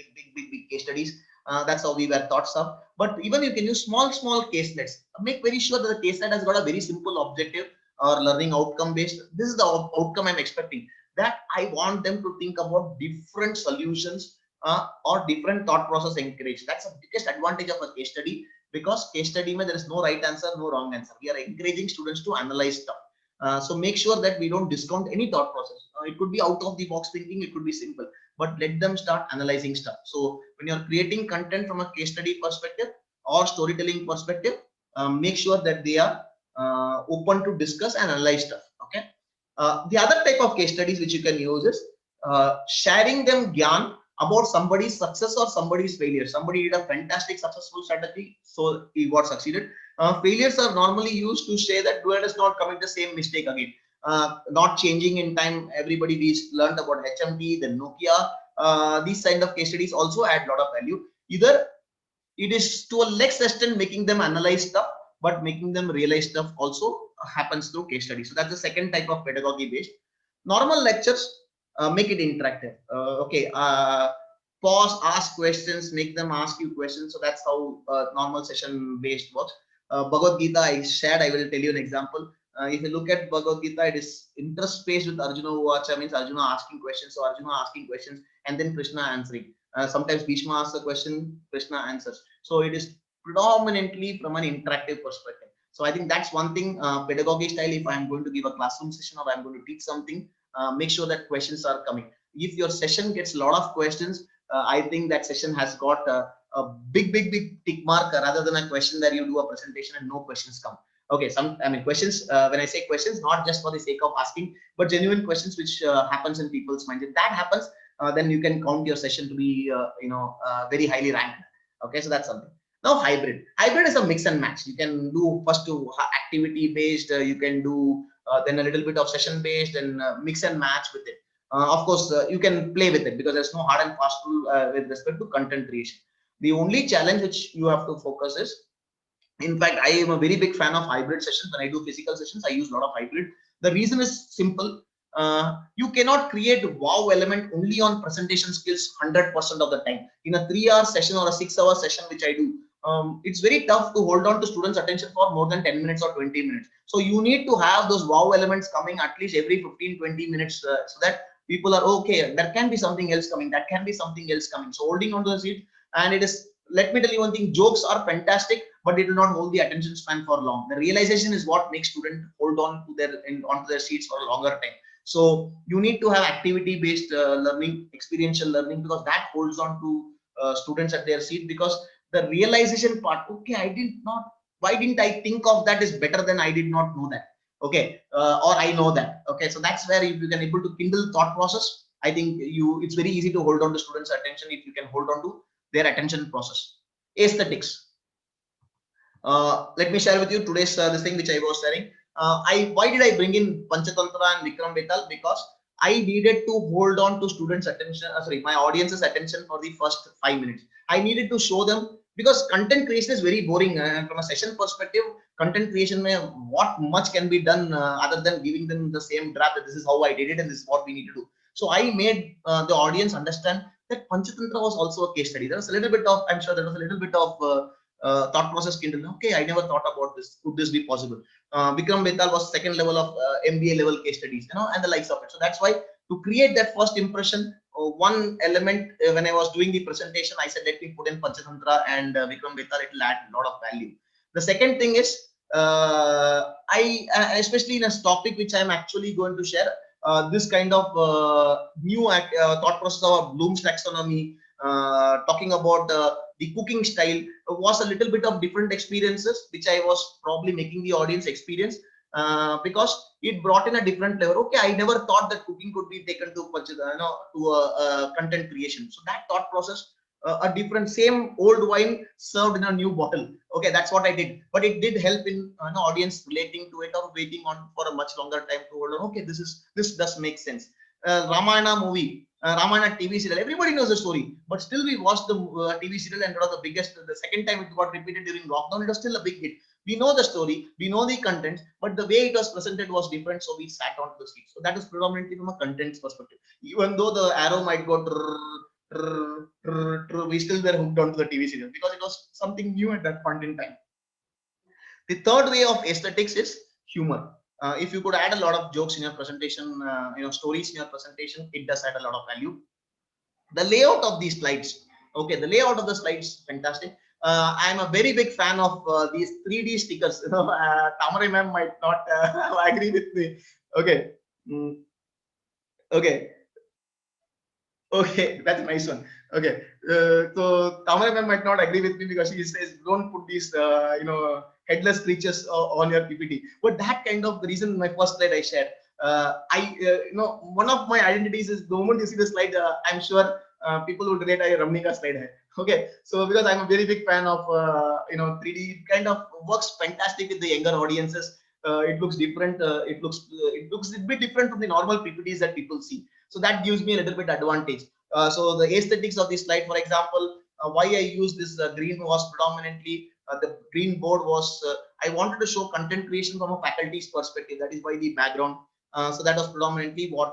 case studies. That's how we were taught stuff. But even you can use small case studies. Make very sure that the case study has got a very simple objective or learning outcome based. This is the outcome I'm expecting. That I want them to think about different solutions or different thought process encouraged. That's the biggest advantage of a case study, because case study mein there is no right answer, no wrong answer. We are encouraging students to analyze stuff. So make sure that we don't discount any thought process. It could be out of the box thinking, it could be simple, but let them start analyzing stuff. So when you're creating content from a case study perspective or storytelling perspective, make sure that they are open to discuss and analyze stuff. Okay. The other type of case studies which you can use is sharing them gyan about somebody's success or somebody's failure. Somebody did a fantastic successful strategy, so he got succeeded. Failures are normally used to say that let us not commit the same mistake again. Not changing in time. Everybody we learned about HMD, then Nokia. These kind of case studies also add a lot of value. Either it is to a less extent making them analyze stuff, but making them realize stuff also happens through case studies. So that's the second type of pedagogy based. Normal lectures, make it interactive. Okay. Pause, ask questions, make them ask you questions. So that's how normal session based works. Bhagavad Gita I shared, I will tell you an example. If you look at Bhagavad Gita, it is interest based with Arjuna Uvacha, means Arjuna asking questions. So Arjuna asking questions and then Krishna answering. Sometimes Bhishma asks a question, Krishna answers. So it is predominantly from an interactive perspective. So I think that's one thing, pedagogy style. If I'm going to give a classroom session or I'm going to teach something, make sure that questions are coming. If your session gets a lot of questions, I think that session has got a big tick mark rather than a question that you do a presentation and no questions come. Okay, questions, when I say questions, not just for the sake of asking, but genuine questions which happens in people's minds. If that happens, then you can count your session to be very highly ranked. Okay, so that's something. Now hybrid is a mix and match. You can do first to activity based, you can do then a little bit of session based, and mix and match with it. Of course, you can play with it because there's no hard and fast rule with respect to content creation. The only challenge which you have to focus is, in fact, I am a very big fan of hybrid sessions. When I do physical sessions, I use a lot of hybrid. The reason is simple. You cannot create wow element only on presentation skills 100% of the time. In a 3-hour session or a 6-hour session, which I do, it's very tough to hold on to students' attention for more than 10 minutes or 20 minutes. So you need to have those wow elements coming at least every 15-20 minutes so that people are okay. There can be something else coming. That can be something else coming. So holding on to the seat, and it is. Let me tell you one thing: jokes are fantastic, but it will not hold the attention span for long. The realization is what makes students hold on to onto their seats for a longer time. So you need to have activity-based learning, experiential learning, because that holds on to students at their seat. Because the realization part, okay, why didn't I think of that, is better than I did not know that. Okay, or I know that. Okay, so that's where if you can able to kindle thought process, I think it's very easy to hold on to students' attention if you can hold on to their attention process. Aesthetics. Let me share with you today's this thing which I was sharing. Why did I bring in Panchatantra and Vikram Betal? Because I needed to hold on to students' attention, my audience's attention for the first 5 minutes. I needed to show them, because content creation is very boring. From a session perspective, content creation, what much can be done other than giving them the same draft that this is how I did it and this is what we need to do. So I made the audience understand that Panchatantra was also a case study. There was a little bit of, I'm sure there was a little bit of thought process kindled. Okay, I never thought about this. Could this be possible? Vikram Betal was second level of MBA level case studies, and the likes of it. So that's why, to create that first impression, one element when I was doing the presentation, I said, let me put in Panchatantra and Vikram Betal. It will add a lot of value. The second thing is, especially in a topic which I'm actually going to share, this kind of new thought process of Bloom's taxonomy, talking about the cooking style, was a little bit of different experiences which I was probably making the audience experience, because it brought in a different flavor. Okay, I never thought that cooking could be taken to content creation. So that thought process, a different, same old wine served in a new bottle. Okay, that's what I did, but it did help in audience relating to it or waiting on for a much longer time to hold on. Okay, this does make sense. Ramayana movie, Ramayana TV serial, everybody knows the story, but still we watched the TV serial, and it was the biggest. The second time it got repeated during lockdown, it was still a big hit, We know the story, we know the content, but the way it was presented was different, so we sat onto the seat. So that is predominantly from a content's perspective. Even though the arrow might go we still were hooked onto the TV serial because it was something new at that point in time. The third way of aesthetics is humor. If you could add a lot of jokes in your presentation, stories in your presentation, it does add a lot of value. The layout of these slides, okay, the layout of the slides, fantastic. I'm a very big fan of these 3D stickers. Tamare ma'am might not agree with me. Okay. Okay. Okay, that's a nice one. Okay, so Tamara ma'am might not agree with me because she says don't put these, headless creatures on your PPT. But that kind of the reason my first slide I shared. One of my identities is the moment you see the slide, I'm sure people would relate a Ramnika slide. Hai. Okay, so because I'm a very big fan of 3D, it kind of works fantastic with the younger audiences. It looks different. It looks a bit different from the normal PPTs that people see. So that gives me a little bit advantage. So the aesthetics of this slide, for example, why I use this green was predominantly the green board was I wanted to show content creation from a faculty's perspective. That is why the background. So that was predominantly why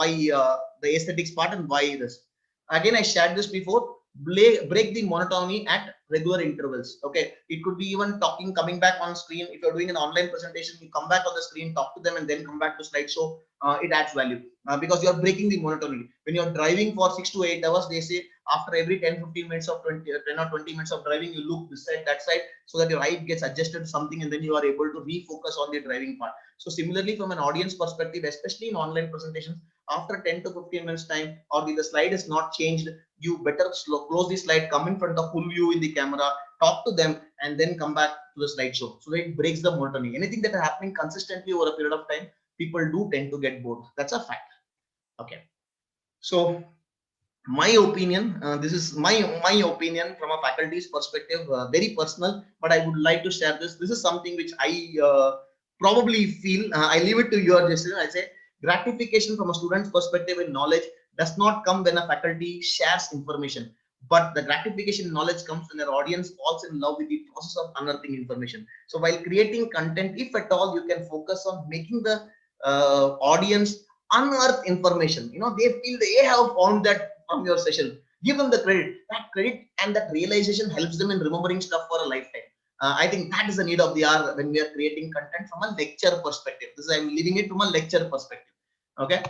the aesthetics part and why this. Again, I shared this before. Break the monotony at regular intervals. Okay, it could be even talking, coming back on screen. If you're doing an online presentation, you come back on the screen, talk to them, and then come back to slideshow. It adds value because you're breaking the monotony. When you're driving for 6 to 8 hours, they say after every 10-15 minutes of 10 or 20 minutes of driving, you look this side, that side, so that your eye gets adjusted to something, and then you are able to refocus on the driving part. So similarly, from an audience perspective, especially in online presentations, after 10 to 15 minutes time, or if the slide is not changed, you better close the slide, come in front of full view in the camera, talk to them, and then come back to the slideshow. So it breaks the monotony. Anything that is happening consistently over a period of time, people do tend to get bored. That's a fact. Okay. So my opinion, this is my opinion from a faculty's perspective, very personal, but I would like to share this. This is something which I probably feel, I leave it to your decision. I say gratification from a student's perspective in knowledge does not come when a faculty shares information, but the gratification in knowledge comes when their audience falls in love with the process of unearthing information. So while creating content, if at all, you can focus on making the audience unearth information. They feel they have found that from your session. Give them the credit. That credit and that realization helps them in remembering stuff for a lifetime. I think that is the need of the hour when we are creating content from a lecture perspective. This is, I'm leaving it from a lecture perspective. Okay.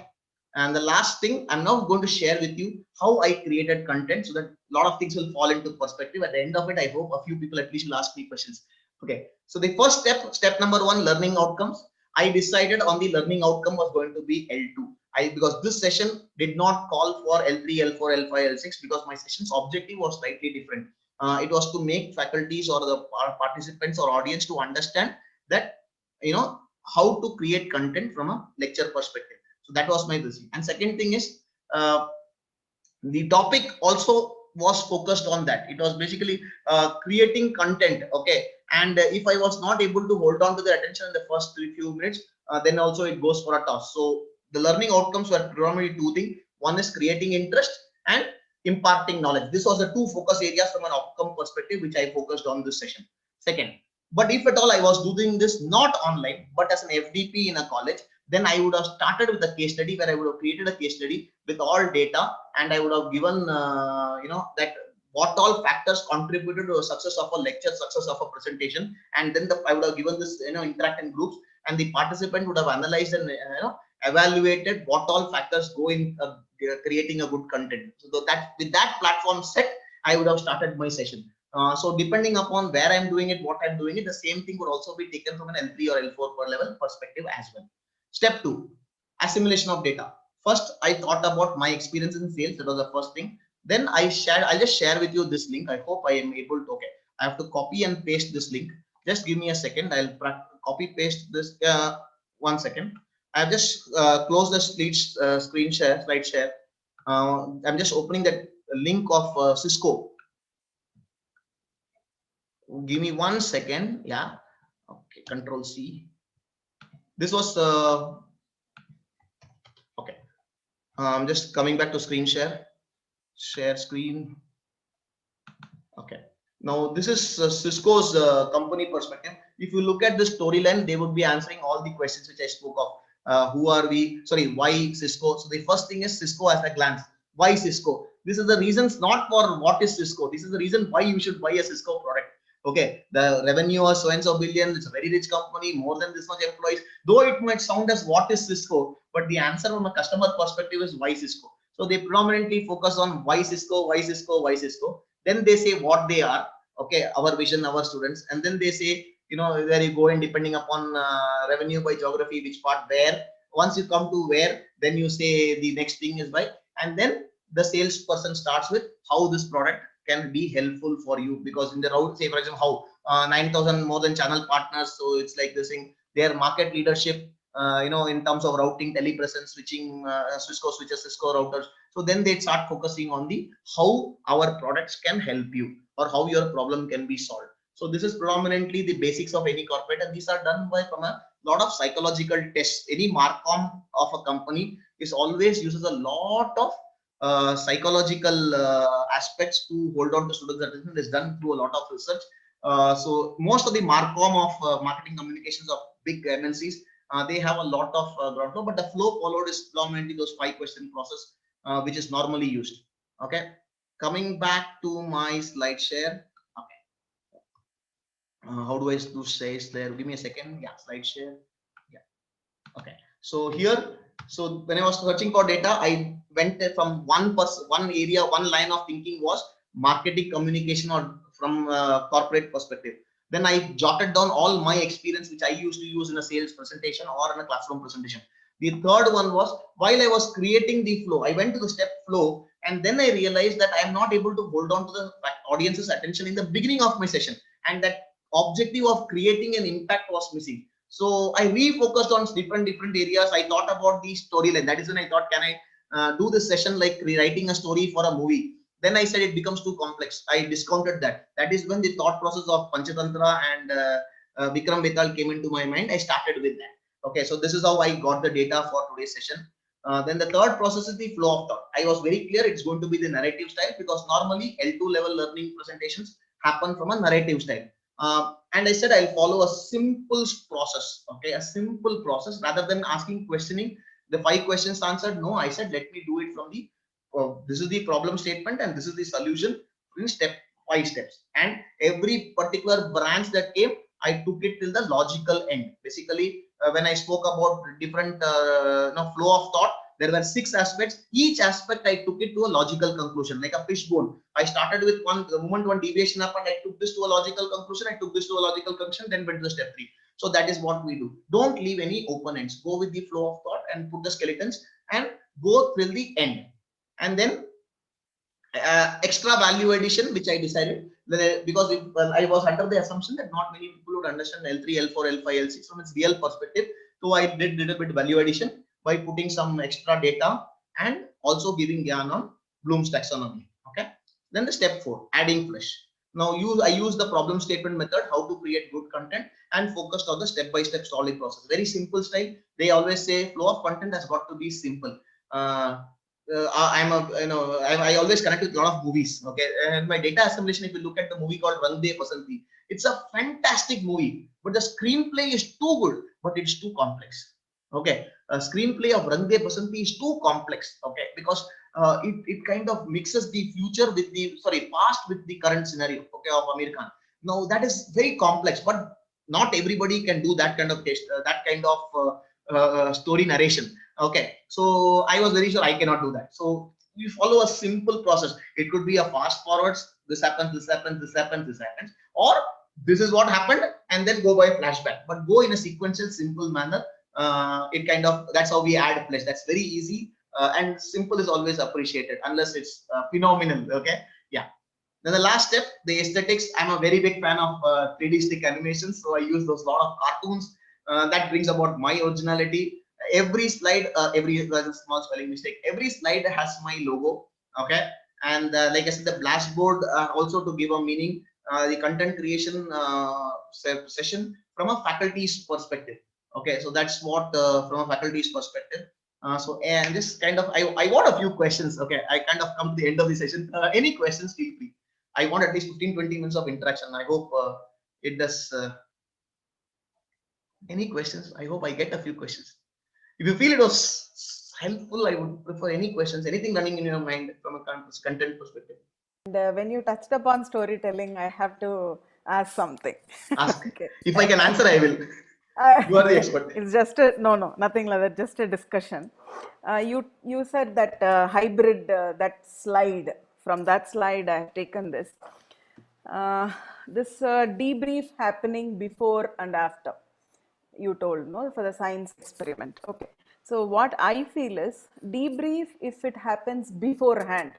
And the last thing, I'm now going to share with you how I created content so that a lot of things will fall into perspective. At the end of it, I hope a few people at least will ask me questions. Okay. So the first step number one, learning outcomes. I decided on the learning outcome was going to be L2. Because this session did not call for L3, L4, L5, L6 because my session's objective was slightly different. It was to make faculties or the participants or audience to understand that, how to create content from a lecture perspective. So that was my vision. And second thing is, the topic also was focused on that. It was basically creating content. Okay. And if I was not able to hold on to the attention in the first few minutes, then also it goes for a toss. So the learning outcomes were primarily two things. One is creating interest and imparting knowledge. This was the two focus areas from an outcome perspective, which I focused on this session. Second, but if at all I was doing this not online, but as an FDP in a college, then I would have started with a case study where I would have created a case study with all data, and I would have given, that what all factors contributed to the success of a lecture, success of a presentation, and then I would have given this, interact in groups, and the participant would have analyzed and evaluated what all factors go in creating a good content. So that with that platform set, I would have started my session. So depending upon where I'm doing it, what I'm doing it, the same thing would also be taken from an L3 or L4 per level perspective as well. Step 2, assimilation of data. First, I thought about my experience in sales. That was the first thing. Then I'll just share with you this link. I hope I am able to. Okay, I have to copy and paste this link. Just give me a second. I'll copy paste this. 1 second. I've just closed the screen share, slide share. I'm just opening that link of Cisco. Give me 1 second. Yeah. Okay. Control C. This was okay. I'm just coming back to screen share. Share screen. Okay. Now this is Cisco's company perspective. If you look at the storyline, they would be answering all the questions which I spoke of. Who are we? Sorry, why Cisco? So the first thing is Cisco at a glance. Why Cisco? This is the reasons not for what is Cisco. This is the reason why you should buy a Cisco product. Okay, the revenue was so and so billion. It's a very rich company, more than this much employees. Though it might sound as what is Cisco, but the answer from a customer perspective is why Cisco. So they predominantly focus on why Cisco, why Cisco, why Cisco. Then they say what they are. Okay, our vision, our students, and then they say, you know, where you go, and depending upon revenue by geography, which part, where. Once you come to where, then you say the next thing is by, and then the salesperson starts with how this product can be helpful for you, because in the route, say for example, how 9,000 more than channel partners, so it's like this thing, their market leadership, you know, in terms of routing, telepresence, switching, Cisco switches, Cisco routers. So then they start focusing on the how our products can help you, or how your problem can be solved. So this is predominantly the basics of any corporate, and these are done by from a lot of psychological tests. Any Marcom of a company is always uses a lot of psychological aspects to hold on to students' attention. Is done through a lot of research. So most of the Marcom of marketing communications of big MNCs, they have a lot of ground flow, but the flow followed is predominantly those 5-question process, which is normally used. Okay, coming back to my slide share. Okay, how do I do says there? Give me a second. Yeah, slide share. Yeah. Okay. So here, so when I was searching for data, I went from one area, one line of thinking was marketing communication, or from corporate perspective. Then I jotted down all my experience, which I used to use in a sales presentation or in a classroom presentation. The third one was, while I was creating the flow, I went to the step flow, and then I realized that I am not able to hold on to the audience's attention in the beginning of my session, and that objective of creating an impact was missing. So I refocused on different areas. I thought about the storyline. That is when I thought, can I do this session like rewriting a story for a movie? Then I said it becomes too complex. I discounted that. That is when the thought process of Panchatantra and Vikram Betal came into my mind. I started with that. Okay, so this is how I got the data for today's session. Then the third process is the flow of thought. I was very clear it's going to be the narrative style, because normally L2 level learning presentations happen from a narrative style. And I said I'll follow a simple process. Okay, a simple process, rather than asking questioning the 5 questions answered. No, I said let me do it from the this is the problem statement and this is the solution in 5 steps. And every particular branch that came, I took it till the logical end. Basically, when I spoke about different flow of thought, there were 6 aspects. Each aspect I took it to a logical conclusion, like a fishbone. I started with one. The moment one deviation happened, I took this to a logical conclusion. I took this to a logical conclusion, then went to the step 3. So that is what we do. Don't leave any open ends. Go with the flow of thought and put the skeletons and go till the end. And then extra value addition, which I decided, because I was under the assumption that not many people would understand L3, L4, L5, L6 from its real perspective. So I did little bit value addition by putting some extra data and also giving Gyan on Bloom's taxonomy. Okay. Then the step 4, adding flesh. Now I use the problem statement method, how to create good content, and focused on the step-by-step solving process. Very simple style. They always say flow of content has got to be simple. I always connect with a lot of movies. Okay, and my data assimilation, if you look at the movie called Rang De Basanti, it's a fantastic movie, but the screenplay is too good, but it's too complex. Okay, a screenplay of Rang De Basanti is too complex. Okay, because it kind of mixes the future with the past with the current scenario. Okay, of Amir Khan. Now that is very complex, but not everybody can do that kind of story narration. Okay, so I was very sure I cannot do that. So you follow a simple process. It could be a fast forwards. This happens, this happens, this happens, this happens, or this is what happened, and then go by flashback. But go in a sequential, simple manner. That's how we add flesh. That's very easy, and simple is always appreciated unless it's phenomenal. Okay, yeah. Then the last step, the aesthetics. I'm a very big fan of 3D stick animations, so I use those lot of cartoons. That brings about my originality. Every slide, there's a small spelling mistake. Every slide has my logo. Okay, and like I said, the blashboard also to give a meaning. The content creation session from a faculty's perspective. Okay, so that's what from a faculty's perspective. And this kind of I want a few questions. Okay, I kind of come to the end of the session. Any questions, feel free. I want at least 15-20 minutes of interaction. I hope it does. Any questions? I hope I get a few questions. If you feel it was helpful, I would prefer any questions, anything running in your mind from a content perspective. And when you touched upon storytelling, I have to ask something. Ask. Okay. If I can answer, I will. Uh, You are the expert. it's just no, nothing like that. Just a discussion. You said that hybrid that slide. From that slide, I have taken this. This debrief happening before and after. You told no for the science experiment. Okay. So what I feel is debrief if it happens beforehand.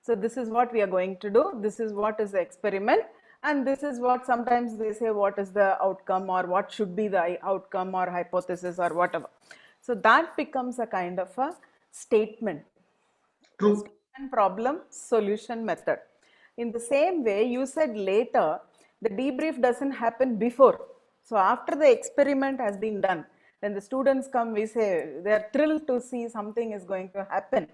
So this is what we are going to do. This is what is the experiment, and this is what sometimes they say what is the outcome or what should be the outcome or hypothesis or whatever. So that becomes a kind of a statement. True. Statement, problem, solution, method. In the same way, you said later the debrief doesn't happen before. So after the experiment has been done, when the students come, we say they are thrilled to see something is going to happen,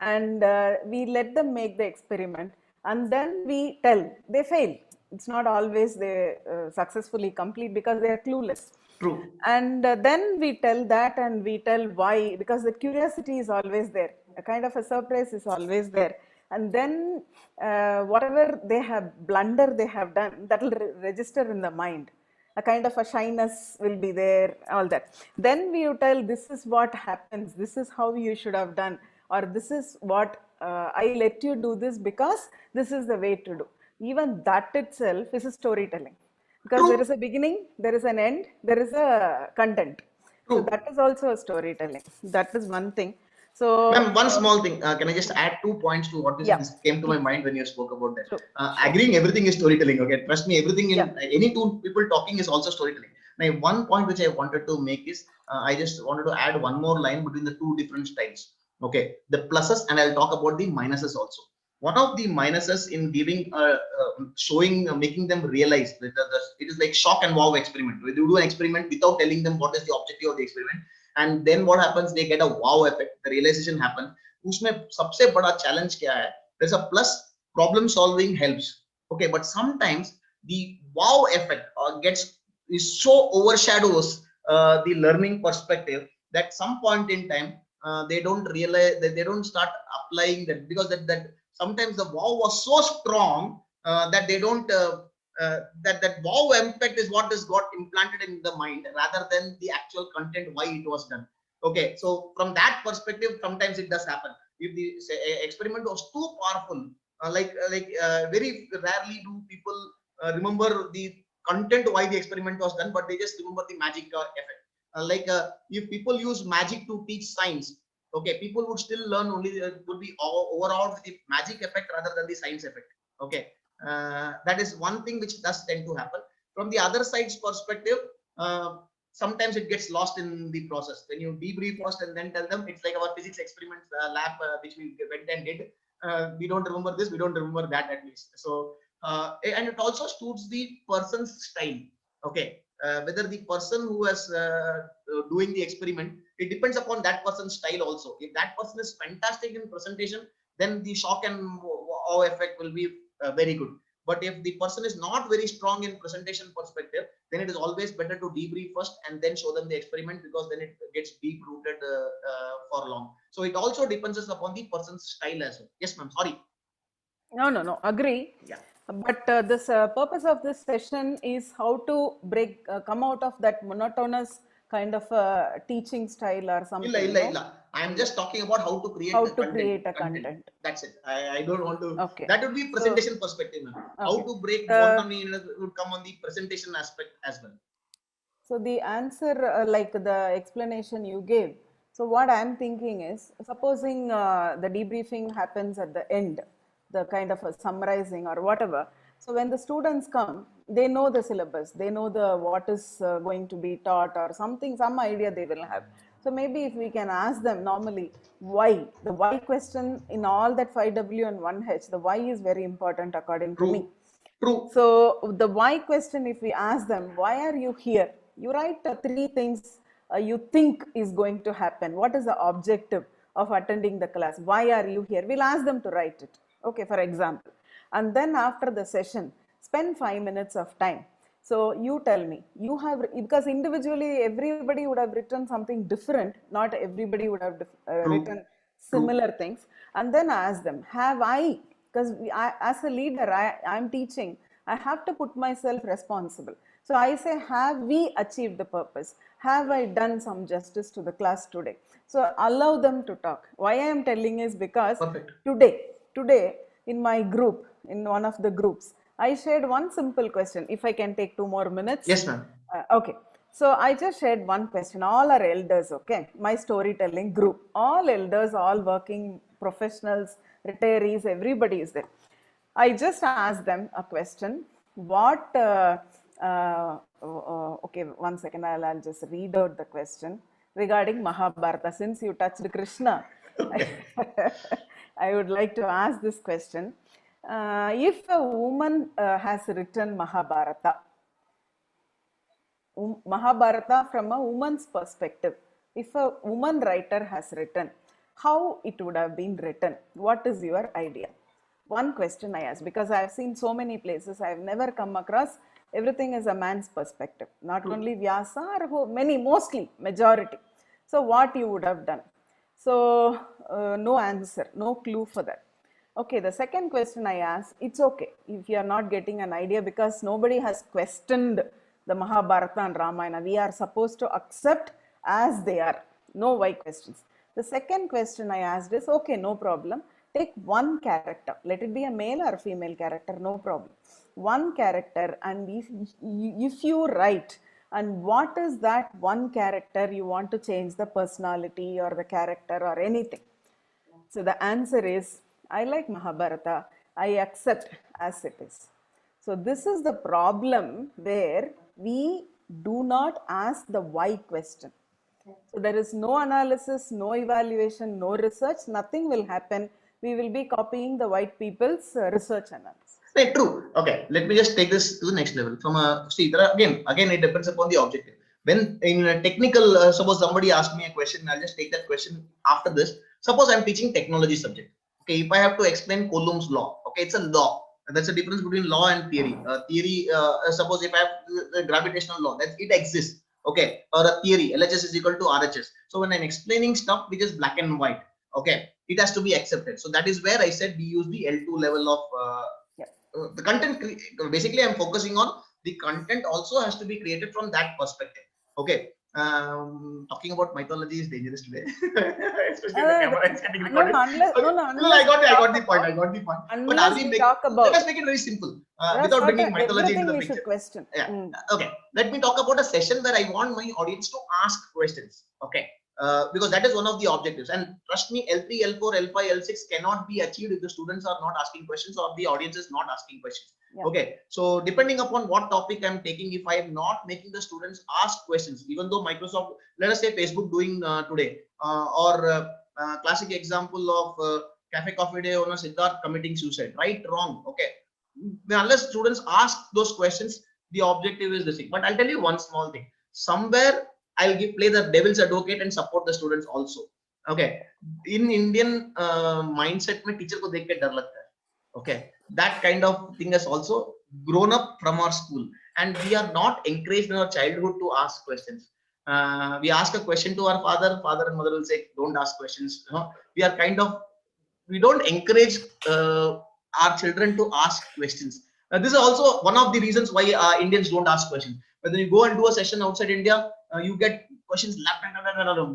and we let them make the experiment, and then we tell they fail. It's not always they successfully complete because they are clueless. True. And then we tell that, and we tell why, because the curiosity is always there, a kind of a surprise is always there. And then whatever they have blunder they have done, that will register in the mind, a kind of a shyness will be there, all that. Then we tell this is what happens, this is how you should have done, or this is what I let you do this because this is the way to do. Even that itself is a storytelling, because there True. is a beginning, there is an end, there is a content. So True. that is also a storytelling. That is one thing. So Ma'am, one small thing. Can I just add 2 points to what yeah, this came to my please. mind when you spoke about that? Sure, sure. Agreeing everything is storytelling. Okay, trust me, everything in Yeah, any two people talking is also storytelling. Now, one point which I wanted to make is I just wanted to add one more line between the two different styles. Okay, the pluses, and I'll talk about the minuses also. One of the minuses in giving, showing, making them realize that it is like shock and wow experiment. You do an experiment without telling them what is the objective of the experiment, and then what happens? They get a wow effect. The realization happens. उसमें सबसे बड़ा challenge क्या है? There's a plus. Problem solving helps. Okay, but sometimes the wow effect gets is so overshadows the learning perspective that some point in time they don't realize that they don't start applying that, because that sometimes the wow was so strong that they don't that wow impact is what is got implanted in the mind rather than the actual content why it was done. Okay, so from that perspective sometimes it does happen. If the say, experiment was too powerful, very rarely do people remember the content why the experiment was done, but they just remember the magic effect. If people use magic to teach science, okay, people would still learn only would be overall with the magic effect rather than the science effect. Okay, that is one thing which does tend to happen. From the other side's perspective, sometimes it gets lost in the process. When you debrief first and then tell them, it's like our physics experiment lab which we went and did. We don't remember this, we don't remember that at least. So, and it also suits the person's style. Okay, whether the person who is doing the experiment, it depends upon that person's style also. If that person is fantastic in presentation, then the shock and wow effect will be very good. But if the person is not very strong in presentation perspective, then it is always better to debrief first and then show them the experiment, because then it gets deep rooted for long. So it also depends upon the person's style as well. Yes, ma'am. Sorry. no, agree. Yeah. But this purpose of this session is how to come out of that monotonous kind of teaching style or Illa, something, illa, no? illa. I am just talking about how to create How the to content. create a content. That's it. I don't want to. Okay. That would be So, presentation perspective, ma'am. How okay. to break Uh, monotony would come on the presentation aspect as well. So the answer, like the explanation you gave. So what I'm thinking is, supposing the debriefing happens at the end, the kind of a summarizing or whatever. So when the students come, they know the syllabus, they know the what is going to be taught or something, some idea they will have. So maybe if we can ask them normally, why? The why question in all that 5W and 1H, the why is very important according to me. True. True. So the why question, if we ask them, why are you here? You write three things you think is going to happen. What is the objective of attending the class? Why are you here? We'll ask them to write it. Okay, for example. And then after the session, spend 5 minutes of time. So you tell me, you have, because individually everybody would have written something different, not everybody would have True. written True. similar things, and then ask them, have I, because as a leader, I'm teaching, I have to put myself responsible. So I say, have we achieved the purpose? Have I done some justice to the class today? So allow them to talk. Why I am telling is because Perfect. today in my group, in one of the groups, I shared one simple question. If I can take 2 more minutes. Yes, ma'am. Okay. So I just shared one question. All are elders, okay? My storytelling group, all elders, all working professionals, retirees, everybody is there. I just asked them a question. What, okay, 1 second, I'll just read out the question regarding Mahabharata. Since you touched Krishna, I would like to ask this question. If a woman has written Mahabharata, Mahabharata from a woman's perspective, if a woman writer has written, how it would have been written? What is your idea? One question I asked, because I have seen so many places, I have never come across, everything is a man's perspective, not only Vyasa, or many, mostly, majority. So what you would have done? So no answer, no clue for that. Okay, the second question I asked, it's okay if you are not getting an idea, because nobody has questioned the Mahabharata and Ramayana. We are supposed to accept as they are. No why questions. The second question I asked is, okay, no problem. Take one character. Let it be a male or a female character, no problem. One character, and if you write, and what is that one character you want to change the personality or the character or anything? So the answer is, I like Mahabharata, I accept as it is. So this is the problem where we do not ask the why question. So there is no analysis, no evaluation, no research, nothing will happen. We will be copying the white people's research analysis. Right, true. Okay, let me just take this to the next level. From a see, there are, again, it depends upon the objective. When in a technical, suppose somebody asked me a question, I'll just take that question after this. Suppose I'm teaching technology subject. Okay, if I have to explain Coulomb's law, okay, it's a law. That's the difference between law and theory. Suppose if I have the gravitational law, that it exists. Okay, or a theory, LHS is equal to RHS. So when I'm explaining stuff which is black and white, okay, it has to be accepted. So that is where I said we use the L2 level of the content. Basically, I'm focusing on the content also has to be created from that perspective. Okay. Talking about mythology is dangerous today. Especially the camera is getting recorded. I got the point. But let us make it very simple without bringing mythology into the picture. Question. Yeah. Okay. Let me talk about a session where I want my audience to ask questions. Okay. Because that is one of the objectives, and trust me, L3, L4, L5, L6 cannot be achieved if the students are not asking questions or the audience is not asking questions. Yeah. Okay, so depending upon what topic I'm taking, if I am not making the students ask questions, even though Microsoft, let us say Facebook doing today, or classic example of Cafe Coffee Day owner Siddharth committing suicide, right, wrong, okay, unless students ask those questions, the objective is the same. But I'll tell you one small thing, somewhere I'll play the devil's advocate and support the students also. Okay, in Indian mindset, mein teacher ko dekh ke dar lagta hai. Okay, that kind of thing has also grown up from our school, and we are not encouraged in our childhood to ask questions. We ask a question to our father and mother will say, "Don't ask questions." You know, we don't encourage our children to ask questions. This is also one of the reasons why Indians don't ask questions. When you go and do a session outside India, you get questions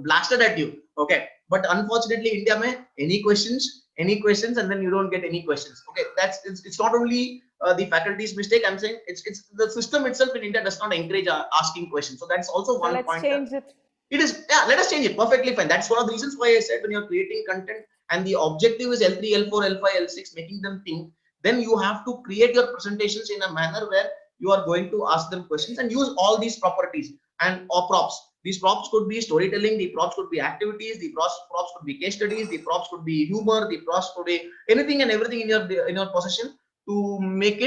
blasted at you. Okay, but unfortunately, India mein any questions, and then you don't get any questions. Okay, it's not only the faculty's mistake. I'm saying it's the system itself in India does not encourage asking questions. So that's also one point. Let's change it. It is, yeah, let us change it. Perfectly fine. That's one of the reasons why I said when you're creating content and the objective is L3, L4, L5, L6, making them think, then you have to create your presentations in a manner where you are going to ask them questions and use all these properties or props. These props could be storytelling, the props could be activities, the props could be case studies, the props could be humor, the props could be anything and everything in your possession to make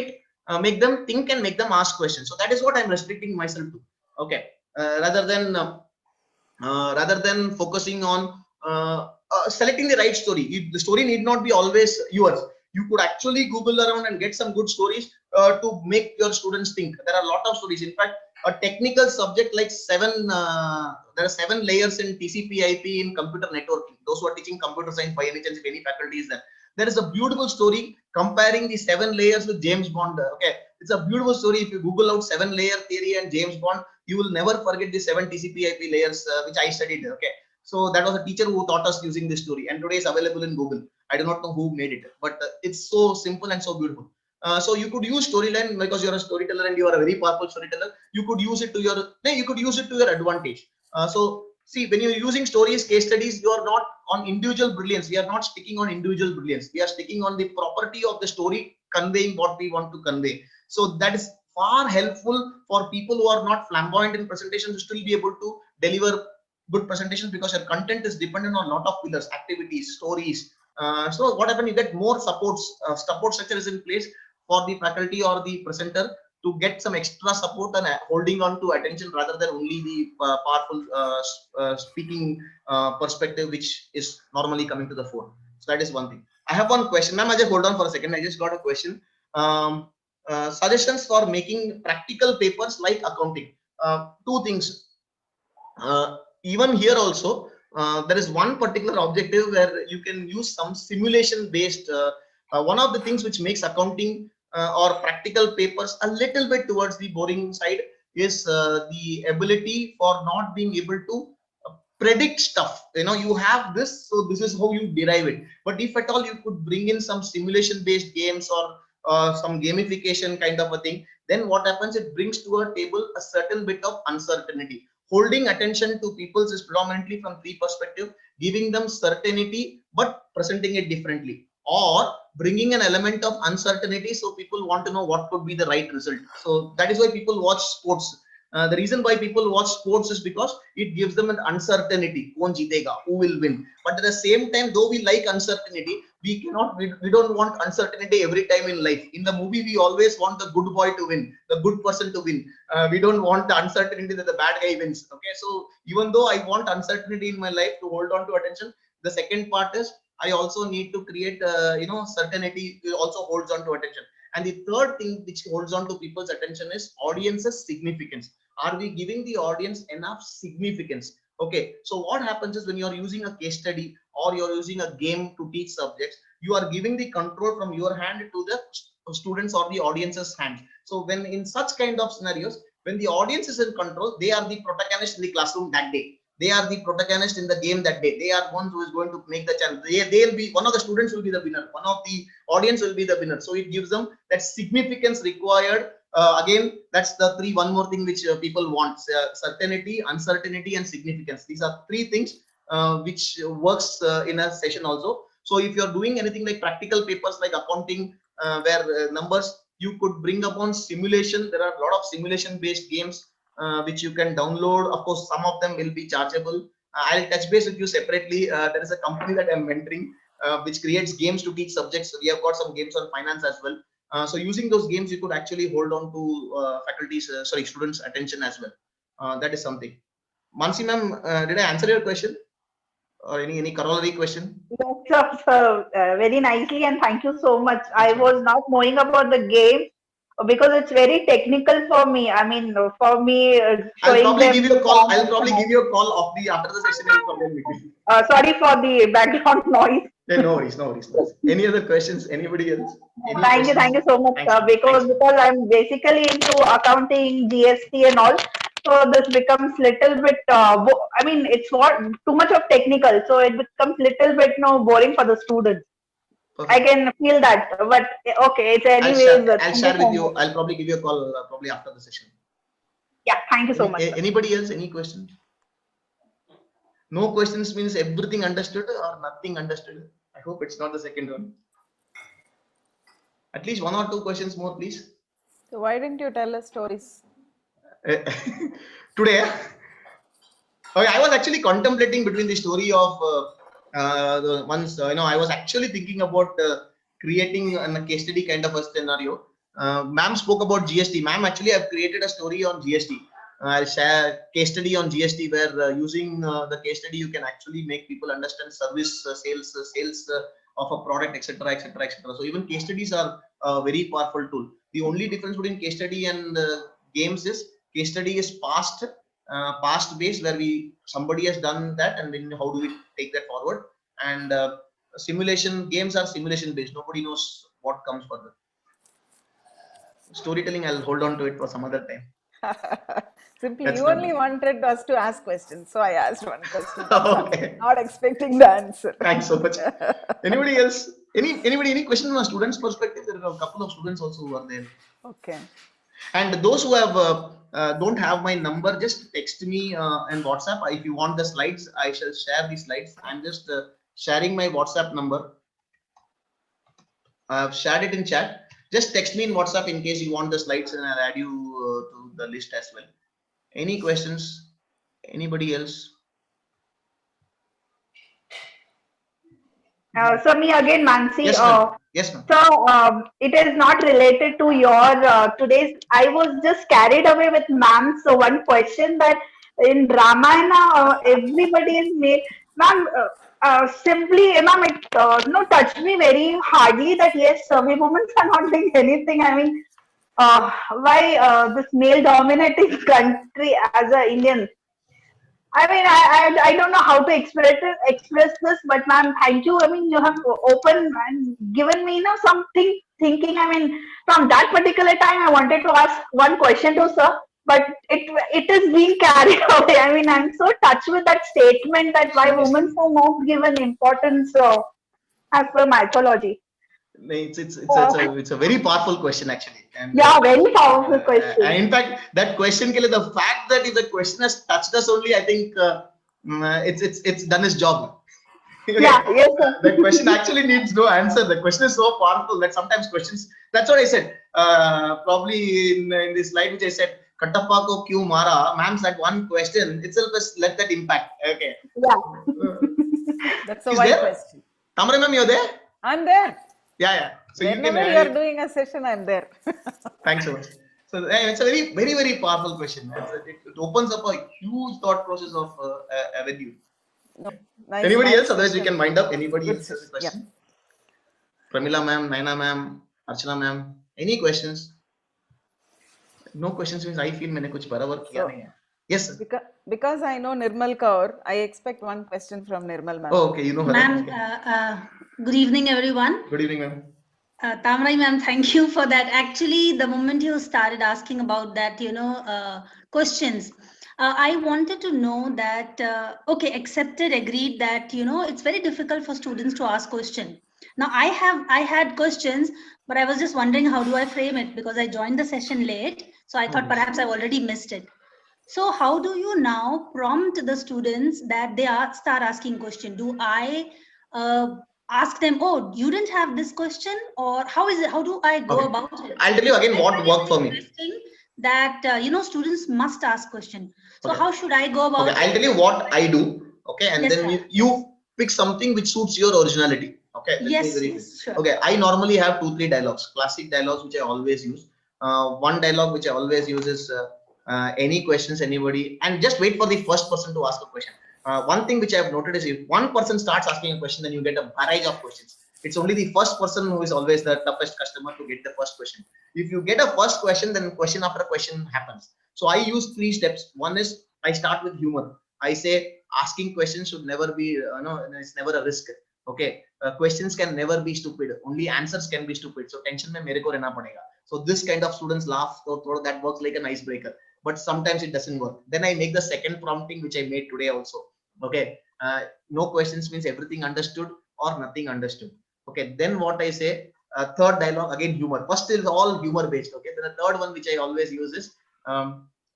them think and make them ask questions. So that is what I'm restricting myself to. Okay, rather than focusing on selecting the right story. The story need not be always yours. You could actually Google around and get some good stories to make your students think. There are a lot of stories. In fact, a technical subject like there are 7 layers in TCP/IP in computer networking. Those who are teaching computer science, by any chance, if any faculty is there, there is a beautiful story comparing the 7 layers with James Bond. Okay, it's a beautiful story. If you Google out 7-layer theory and James Bond, you will never forget the 7 TCP/IP layers which I studied. Okay, so that was a teacher who taught us using this story, and today is available in Google. I do not know who made it, but it's so simple and so beautiful. So you could use storyline because you're a storyteller and you are a very powerful storyteller. You could use it to your advantage. So see, when you're using stories, case studies, you are not on individual brilliance. We are not sticking on individual brilliance. We are sticking on the property of the story conveying what we want to convey. So that is far helpful for people who are not flamboyant in presentations to still be able to deliver good presentations, because your content is dependent on a lot of pillars, activities, stories. So what happens? You get more support structure is in place for the faculty or the presenter to get some extra support and holding on to attention rather than only the powerful speaking perspective, which is normally coming to the fore. So that is one thing. I have one question, ma'am. I just hold on for a second. I just got a question. Suggestions for making practical papers like accounting. 2 things. Even here also, there is one particular objective where you can use some simulation based. One of the things which makes accounting or practical papers a little bit towards the boring side is the ability for not being able to predict stuff. You have this, so this is how you derive it. But if at all you could bring in some simulation based games or some gamification kind of a thing, then what happens, it brings to a table a certain bit of uncertainty. Holding attention to people's is predominantly from 3 perspectives: giving them certainty but presenting it differently, or bringing an element of uncertainty so people want to know what could be the right result. So that is why people watch sports. The reason why people watch sports is because it gives them an uncertainty. Who will win? But at the same time, though we like uncertainty, we don't want uncertainty every time in life. In the movie, we always want the good boy to win, the good person to win. We don't want the uncertainty that the bad guy wins. Okay, so even though I want uncertainty in my life to hold on to attention, the second part is I also need to create certainty also holds on to attention. And the third thing which holds on to people's attention is audience's significance. Are we giving the audience enough significance? Okay, so what happens is when you're using a case study or you're using a game to teach subjects, you are giving the control from your hand to the students or the audience's hands. So when in such kind of scenarios, when the audience is in control, they are the protagonist in the classroom that day. They are the protagonist in the game that day. They are one who is going to make the challenge. They'll be, one of the students will be the winner. One of the audience will be the winner. So it gives them that significance required. Again, that's the one more thing which people want: certainty, uncertainty, and significance. These are 3 things which works in a session also. So if you're doing anything like practical papers like accounting, where numbers, you could bring upon simulation. There are a lot of simulation based games which you can download. Of course, some of them will be chargeable. I'll touch base with you separately. There is a company that I'm mentoring which creates games to teach subjects. We have got some games on finance as well. So using those games, you could actually hold on to students' attention as well. That is something. Mansi ma'am, did I answer your question? Or any corollary question? Yes, sir, very nicely, and thank you so much. I was not knowing about the game because it's very technical for me. I mean, for me, I'll showing probably them. give you a call. I'll probably give you a call after the session. I'll probably meet you. Sorry for the background noise. Yeah, no worries, no worries. Any other questions? Anybody else? Any Thank you so much, Thanks, because I'm basically into accounting, GST, and all. So this becomes little bit. I mean, it's not too much of technical, so it becomes little bit boring for the students. Perfect. I can feel that, but okay, it's anyways. I'll share with you. I'll probably give you a call probably after the session. Yeah, thank you so much. Anybody else? Any questions? No questions means everything understood or nothing understood. I hope it's not the second one. At least 1 or 2 questions more, please. So why didn't you tell us stories? Today, okay, I was actually contemplating between the story of the ones, I was actually thinking about creating a case study kind of a scenario. Ma'am spoke about GST. Ma'am, actually, I've created a story on GST. I'll share case study on GST where using the case study, you can actually make people understand service, sales of a product, etc., etc., etc. So even case studies are a very powerful tool. The only difference between case study and games is case study is past based, where somebody has done that, and then how do we take that forward? And simulation games are simulation based. Nobody knows what comes further. Storytelling, I'll hold on to it for some other time. Simply, That's you not only me. wanted us to ask questions, so I asked one question. Okay. Not expecting the answer. Thanks so much. Anybody else? Any question from a student's perspective? There are a couple of students also who are there. Okay. And those who have don't have my number, just text me in WhatsApp. If you want the slides, I shall share the slides. I'm just sharing my WhatsApp number. I've shared it in chat. Just text me in WhatsApp in case you want the slides, and I'll add you to the list as well. Any questions? Anybody else? So me again, Mansi. Yes, ma'am. Yes, ma'am. So it is not related to your today's. I was just carried away with ma'am. So one question that in Ramayana, everybody is made. Ma'am, simply, ma'am, it touched me very hardly that yes, we women are not doing anything. I mean, why this male dominating country as a Indian? I mean, I don't know how to express this, but ma'am, thank you. I mean, you have opened and given me something thinking. I mean, from that particular time, I wanted to ask one question to sir, but it is being carried away. I mean, I'm so touched with that statement that why women are not given importance as per mythology. It's a very powerful question actually. And, yeah, very powerful question. And in fact, that question, the fact that if the question has touched us only, I think it's done its job. Yeah, yes, sir. The question actually needs no answer. The question is so powerful that sometimes questions. That's what I said. Probably in this slide which I said, Kattappa ko kyun mara? Ma'am said one question itself has left that impact. Okay. Yeah. That's a wide question. Tamara ma'am, you're there? I'm there. Yeah. So whenever you're doing a session, I'm there. Thanks so much. So it's a very, very, very powerful question. It opens up a huge thought process of avenue. No, nice, Anybody nice else? Otherwise, we question. can wind up. Anybody Good else has a question. question? Pramila ma'am, Naina ma'am, Archana ma'am. Any questions? No questions means I feel मैंने कुछ बराबर किया नहीं है. Yes, sir. Because I know Nirmal Kaur, I expect one question from Nirmal ma'am. Oh, okay. You know her. Ma'am, Okay. good evening, everyone. Good evening, ma'am. Tamrai ma'am, thank you for that. Actually, the moment you started asking about that, questions, I wanted to know that, okay, accepted, agreed that, it's very difficult for students to ask questions. Now, I had questions, but I was just wondering how do I frame it because I joined the session late. So I thought perhaps I've already missed it. So how do you now prompt the students that they start asking questions? Do I ask them, oh, you didn't have this question, or how is it? How do I go about it? I'll tell you again what worked for me. That students must ask questions. So Okay. how should I go about it? I'll tell you what I do. Okay, and Yes, then sir. you pick something which suits your originality. Okay. Yes, sure. Okay, I normally have 2-3 dialogues, classic dialogues which I always use. One dialogue which I always use is any questions, anybody, and just wait for the first person to ask a question. One thing which I have noted is if one person starts asking a question, then you get a barrage of questions. It's only the first person who is always the toughest customer to get the first question. If you get a first question, then question after question happens. So I use 3 steps. One is I start with humor. I say asking questions should never be, it's never a risk. Okay, questions can never be stupid. Only answers can be stupid. So tension mein mere ko rehna padega. So this kind of students laugh. So that works like an icebreaker. But sometimes it doesn't work. Then I make the second prompting which I made today also. Okay, no questions means everything understood or nothing understood. Okay, then what I say, third dialogue, again humor. First is all humor based. Okay, then the third one which I always use is,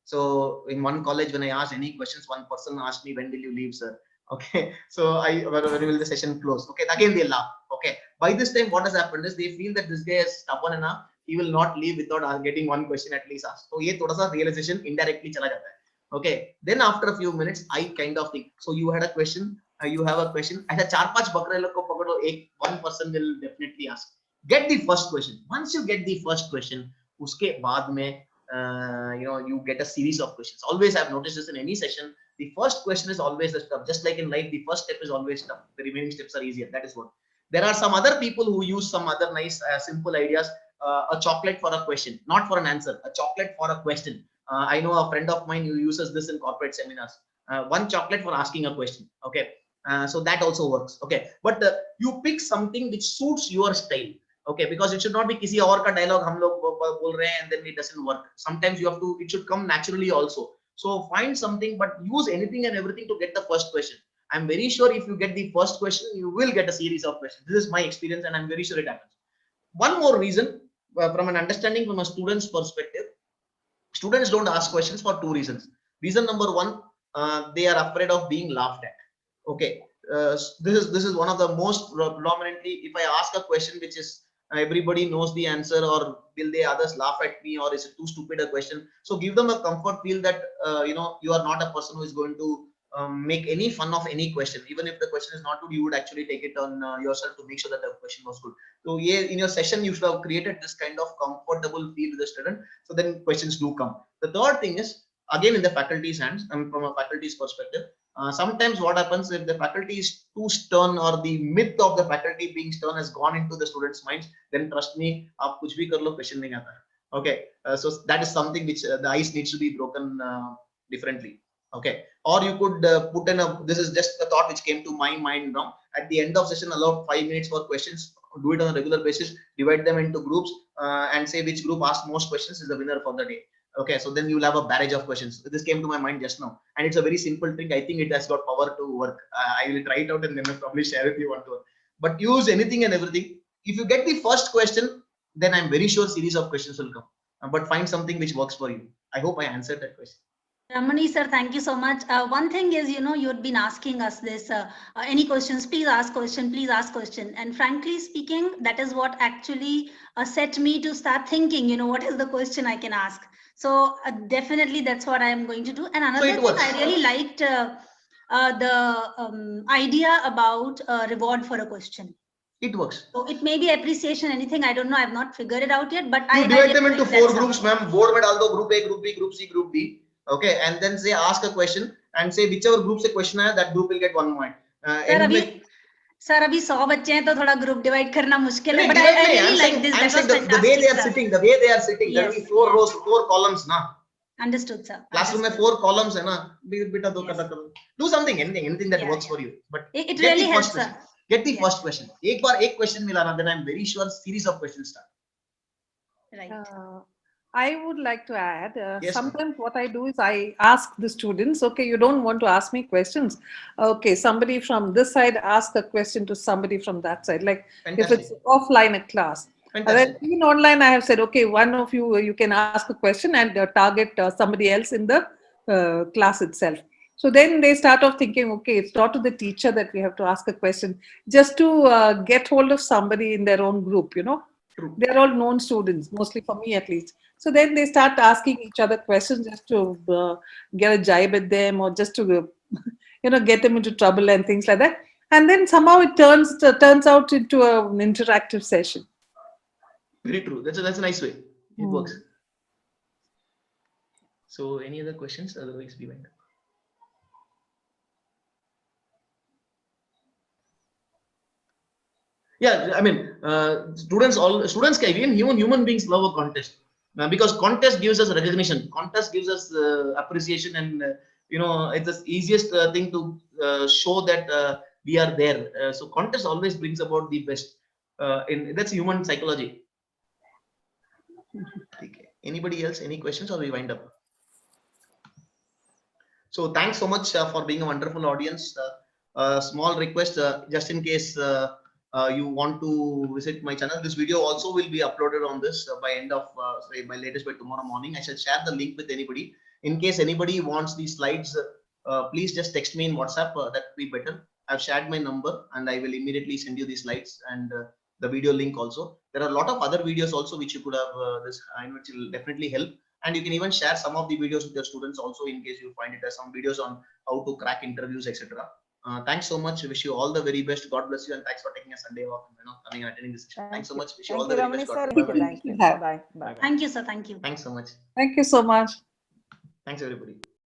so in one college when I asked any questions, one person asked me, when will you leave, sir? Okay, so when will the session close? Okay, again they laugh. Okay, by this time what has happened is they feel that this guy is stubborn enough, he will not leave without getting one question at least asked. So ये थोड़ा सा realization indirectly चला जाता है. Okay, then after a few minutes I kind of think, so you had a question, you have a question, ऐसा 4-5 बकरे लोग को पकड़ो, one person will definitely ask. Get the first question. Once you get the first question, उसके बाद में you get a series of questions. Always I've noticed this in any session. The first question is always the stuff. Just like in life, the first step is always tough. The remaining steps are easier. That is what. There are some other people who use some other nice, simple ideas. A chocolate for a question, not for an answer. A chocolate for a question. I know a friend of mine who uses this in corporate seminars. One chocolate for asking a question. Okay, so that also works. Okay, but you pick something which suits your style. Okay, because it should not be किसी और का dialogue हम लोग बोल रहे हैं and then it doesn't work. Sometimes you have to. It should come naturally also. So find something, but use anything and everything to get the first question. I'm very sure if you get the first question, you will get a series of questions. This is my experience, and I'm very sure it happens. One more reason, from an understanding from a student's perspective, students don't ask questions for two reasons. Reason number one, they are afraid of being laughed at. Okay, this is one of the most predominantly. If I ask a question which is everybody knows the answer, or will they others laugh at me, or is it too stupid a question? So give them a comfort feel that you are not a person who is going to make any fun of any question. Even if the question is not good, you would actually take it on yourself to make sure that the question was good. So yeah, in your session you should have created this kind of comfortable feel with the student, so then questions do come. The third thing is, again, in the faculty's hands, and from a faculty's perspective, sometimes what happens if the faculty is too stern, or the myth of the faculty being stern has gone into the students' minds, then trust me, aap kuch bhi kar lo, question nahi aata. Okay, so that is something which the ice needs to be broken differently. Okay, or you could put in a, this is just a thought which came to my mind now, at the end of session allow 5 minutes for questions. Do it on a regular basis, divide them into groups, and say which group asked most questions is the winner for the day. Okay, so then you'll have a barrage of questions. This came to my mind just now, and it's a very simple trick. I think it has got power to work. I will try it out and then I'll probably share with you one to one. But use anything and everything. If you get the first question, then I'm very sure series of questions will come. But find something which works for you. I hope I answered that question. Ramani sir, thank you so much. One thing is, you'd been asking us this, any questions, please ask question, please ask question. And frankly speaking, that is what actually set me to start thinking, what is the question I can ask. So definitely that's what I am going to do. And another thing I really liked the idea about reward for a question. It works. So it may be appreciation, anything, I don't know, I've not figured it out yet, but you divide them into 4 groups, ma'am. Board mein dal do, group A, group B, group C, group D. Okay, and then say ask a question and say whichever group se question aaya, that group will get 1 point. Sir, abhi 100 बच्चे हैं तो थोड़ा group divide करना मुश्किल है, but I really like this. I'm saying the way they are sitting, there will be 4 rows, 4 columns, na. Understood, sir. Classroom mein 4 columns hai na. Beta do kar do something, anything that works for you. But it really helps, sir. Get the first question. एक बार एक question मिला ना, then I'm very sure series of questions start. Right. I would like to add, Yes, sometimes what I do is I ask the students, okay, you don't want to ask me questions. Okay, somebody from this side ask a question to somebody from that side. Like Fantastic. if it's offline at class. In online, I have said, okay, one of you can ask a question and target somebody else in the class itself. So then they start off thinking, okay, it's not to the teacher that we have to ask a question, just to get hold of somebody in their own group, True. They're all known students, mostly for me at least. So then they start asking each other questions just to get a jibe at them, or just to, get them into trouble and things like that. And then somehow it turns out into an interactive session. Very true. That's a nice way. It works. So any other questions? Otherwise, we went. Yeah, I mean, students, even human beings love a contest, because contest gives us recognition, contest gives us appreciation, and it's the easiest thing to show that we are there. So contest always brings about the best. That's human psychology. Okay. Anybody else? Any questions, or we wind up? So thanks so much for being a wonderful audience. Small request, just in case you want to visit my channel, this video also will be uploaded on this by end of by latest by tomorrow morning. I shall share the link with anybody. In case anybody wants these slides, please just text me in WhatsApp. That would be better. I've shared my number and I will immediately send you the slides and the video link also. There are a lot of other videos also which you could have which will definitely help. And you can even share some of the videos with your students also, in case you find it as some videos on how to crack interviews, etc. Thanks so much. Wish you all the very best. God bless you, and thanks for taking a Sunday off and coming and attending this session. Thanks so much. Wish you all the very best. Thank you. Bye. Thank you, sir. Thank you. Thanks so much. Thank you so much. Thanks everybody.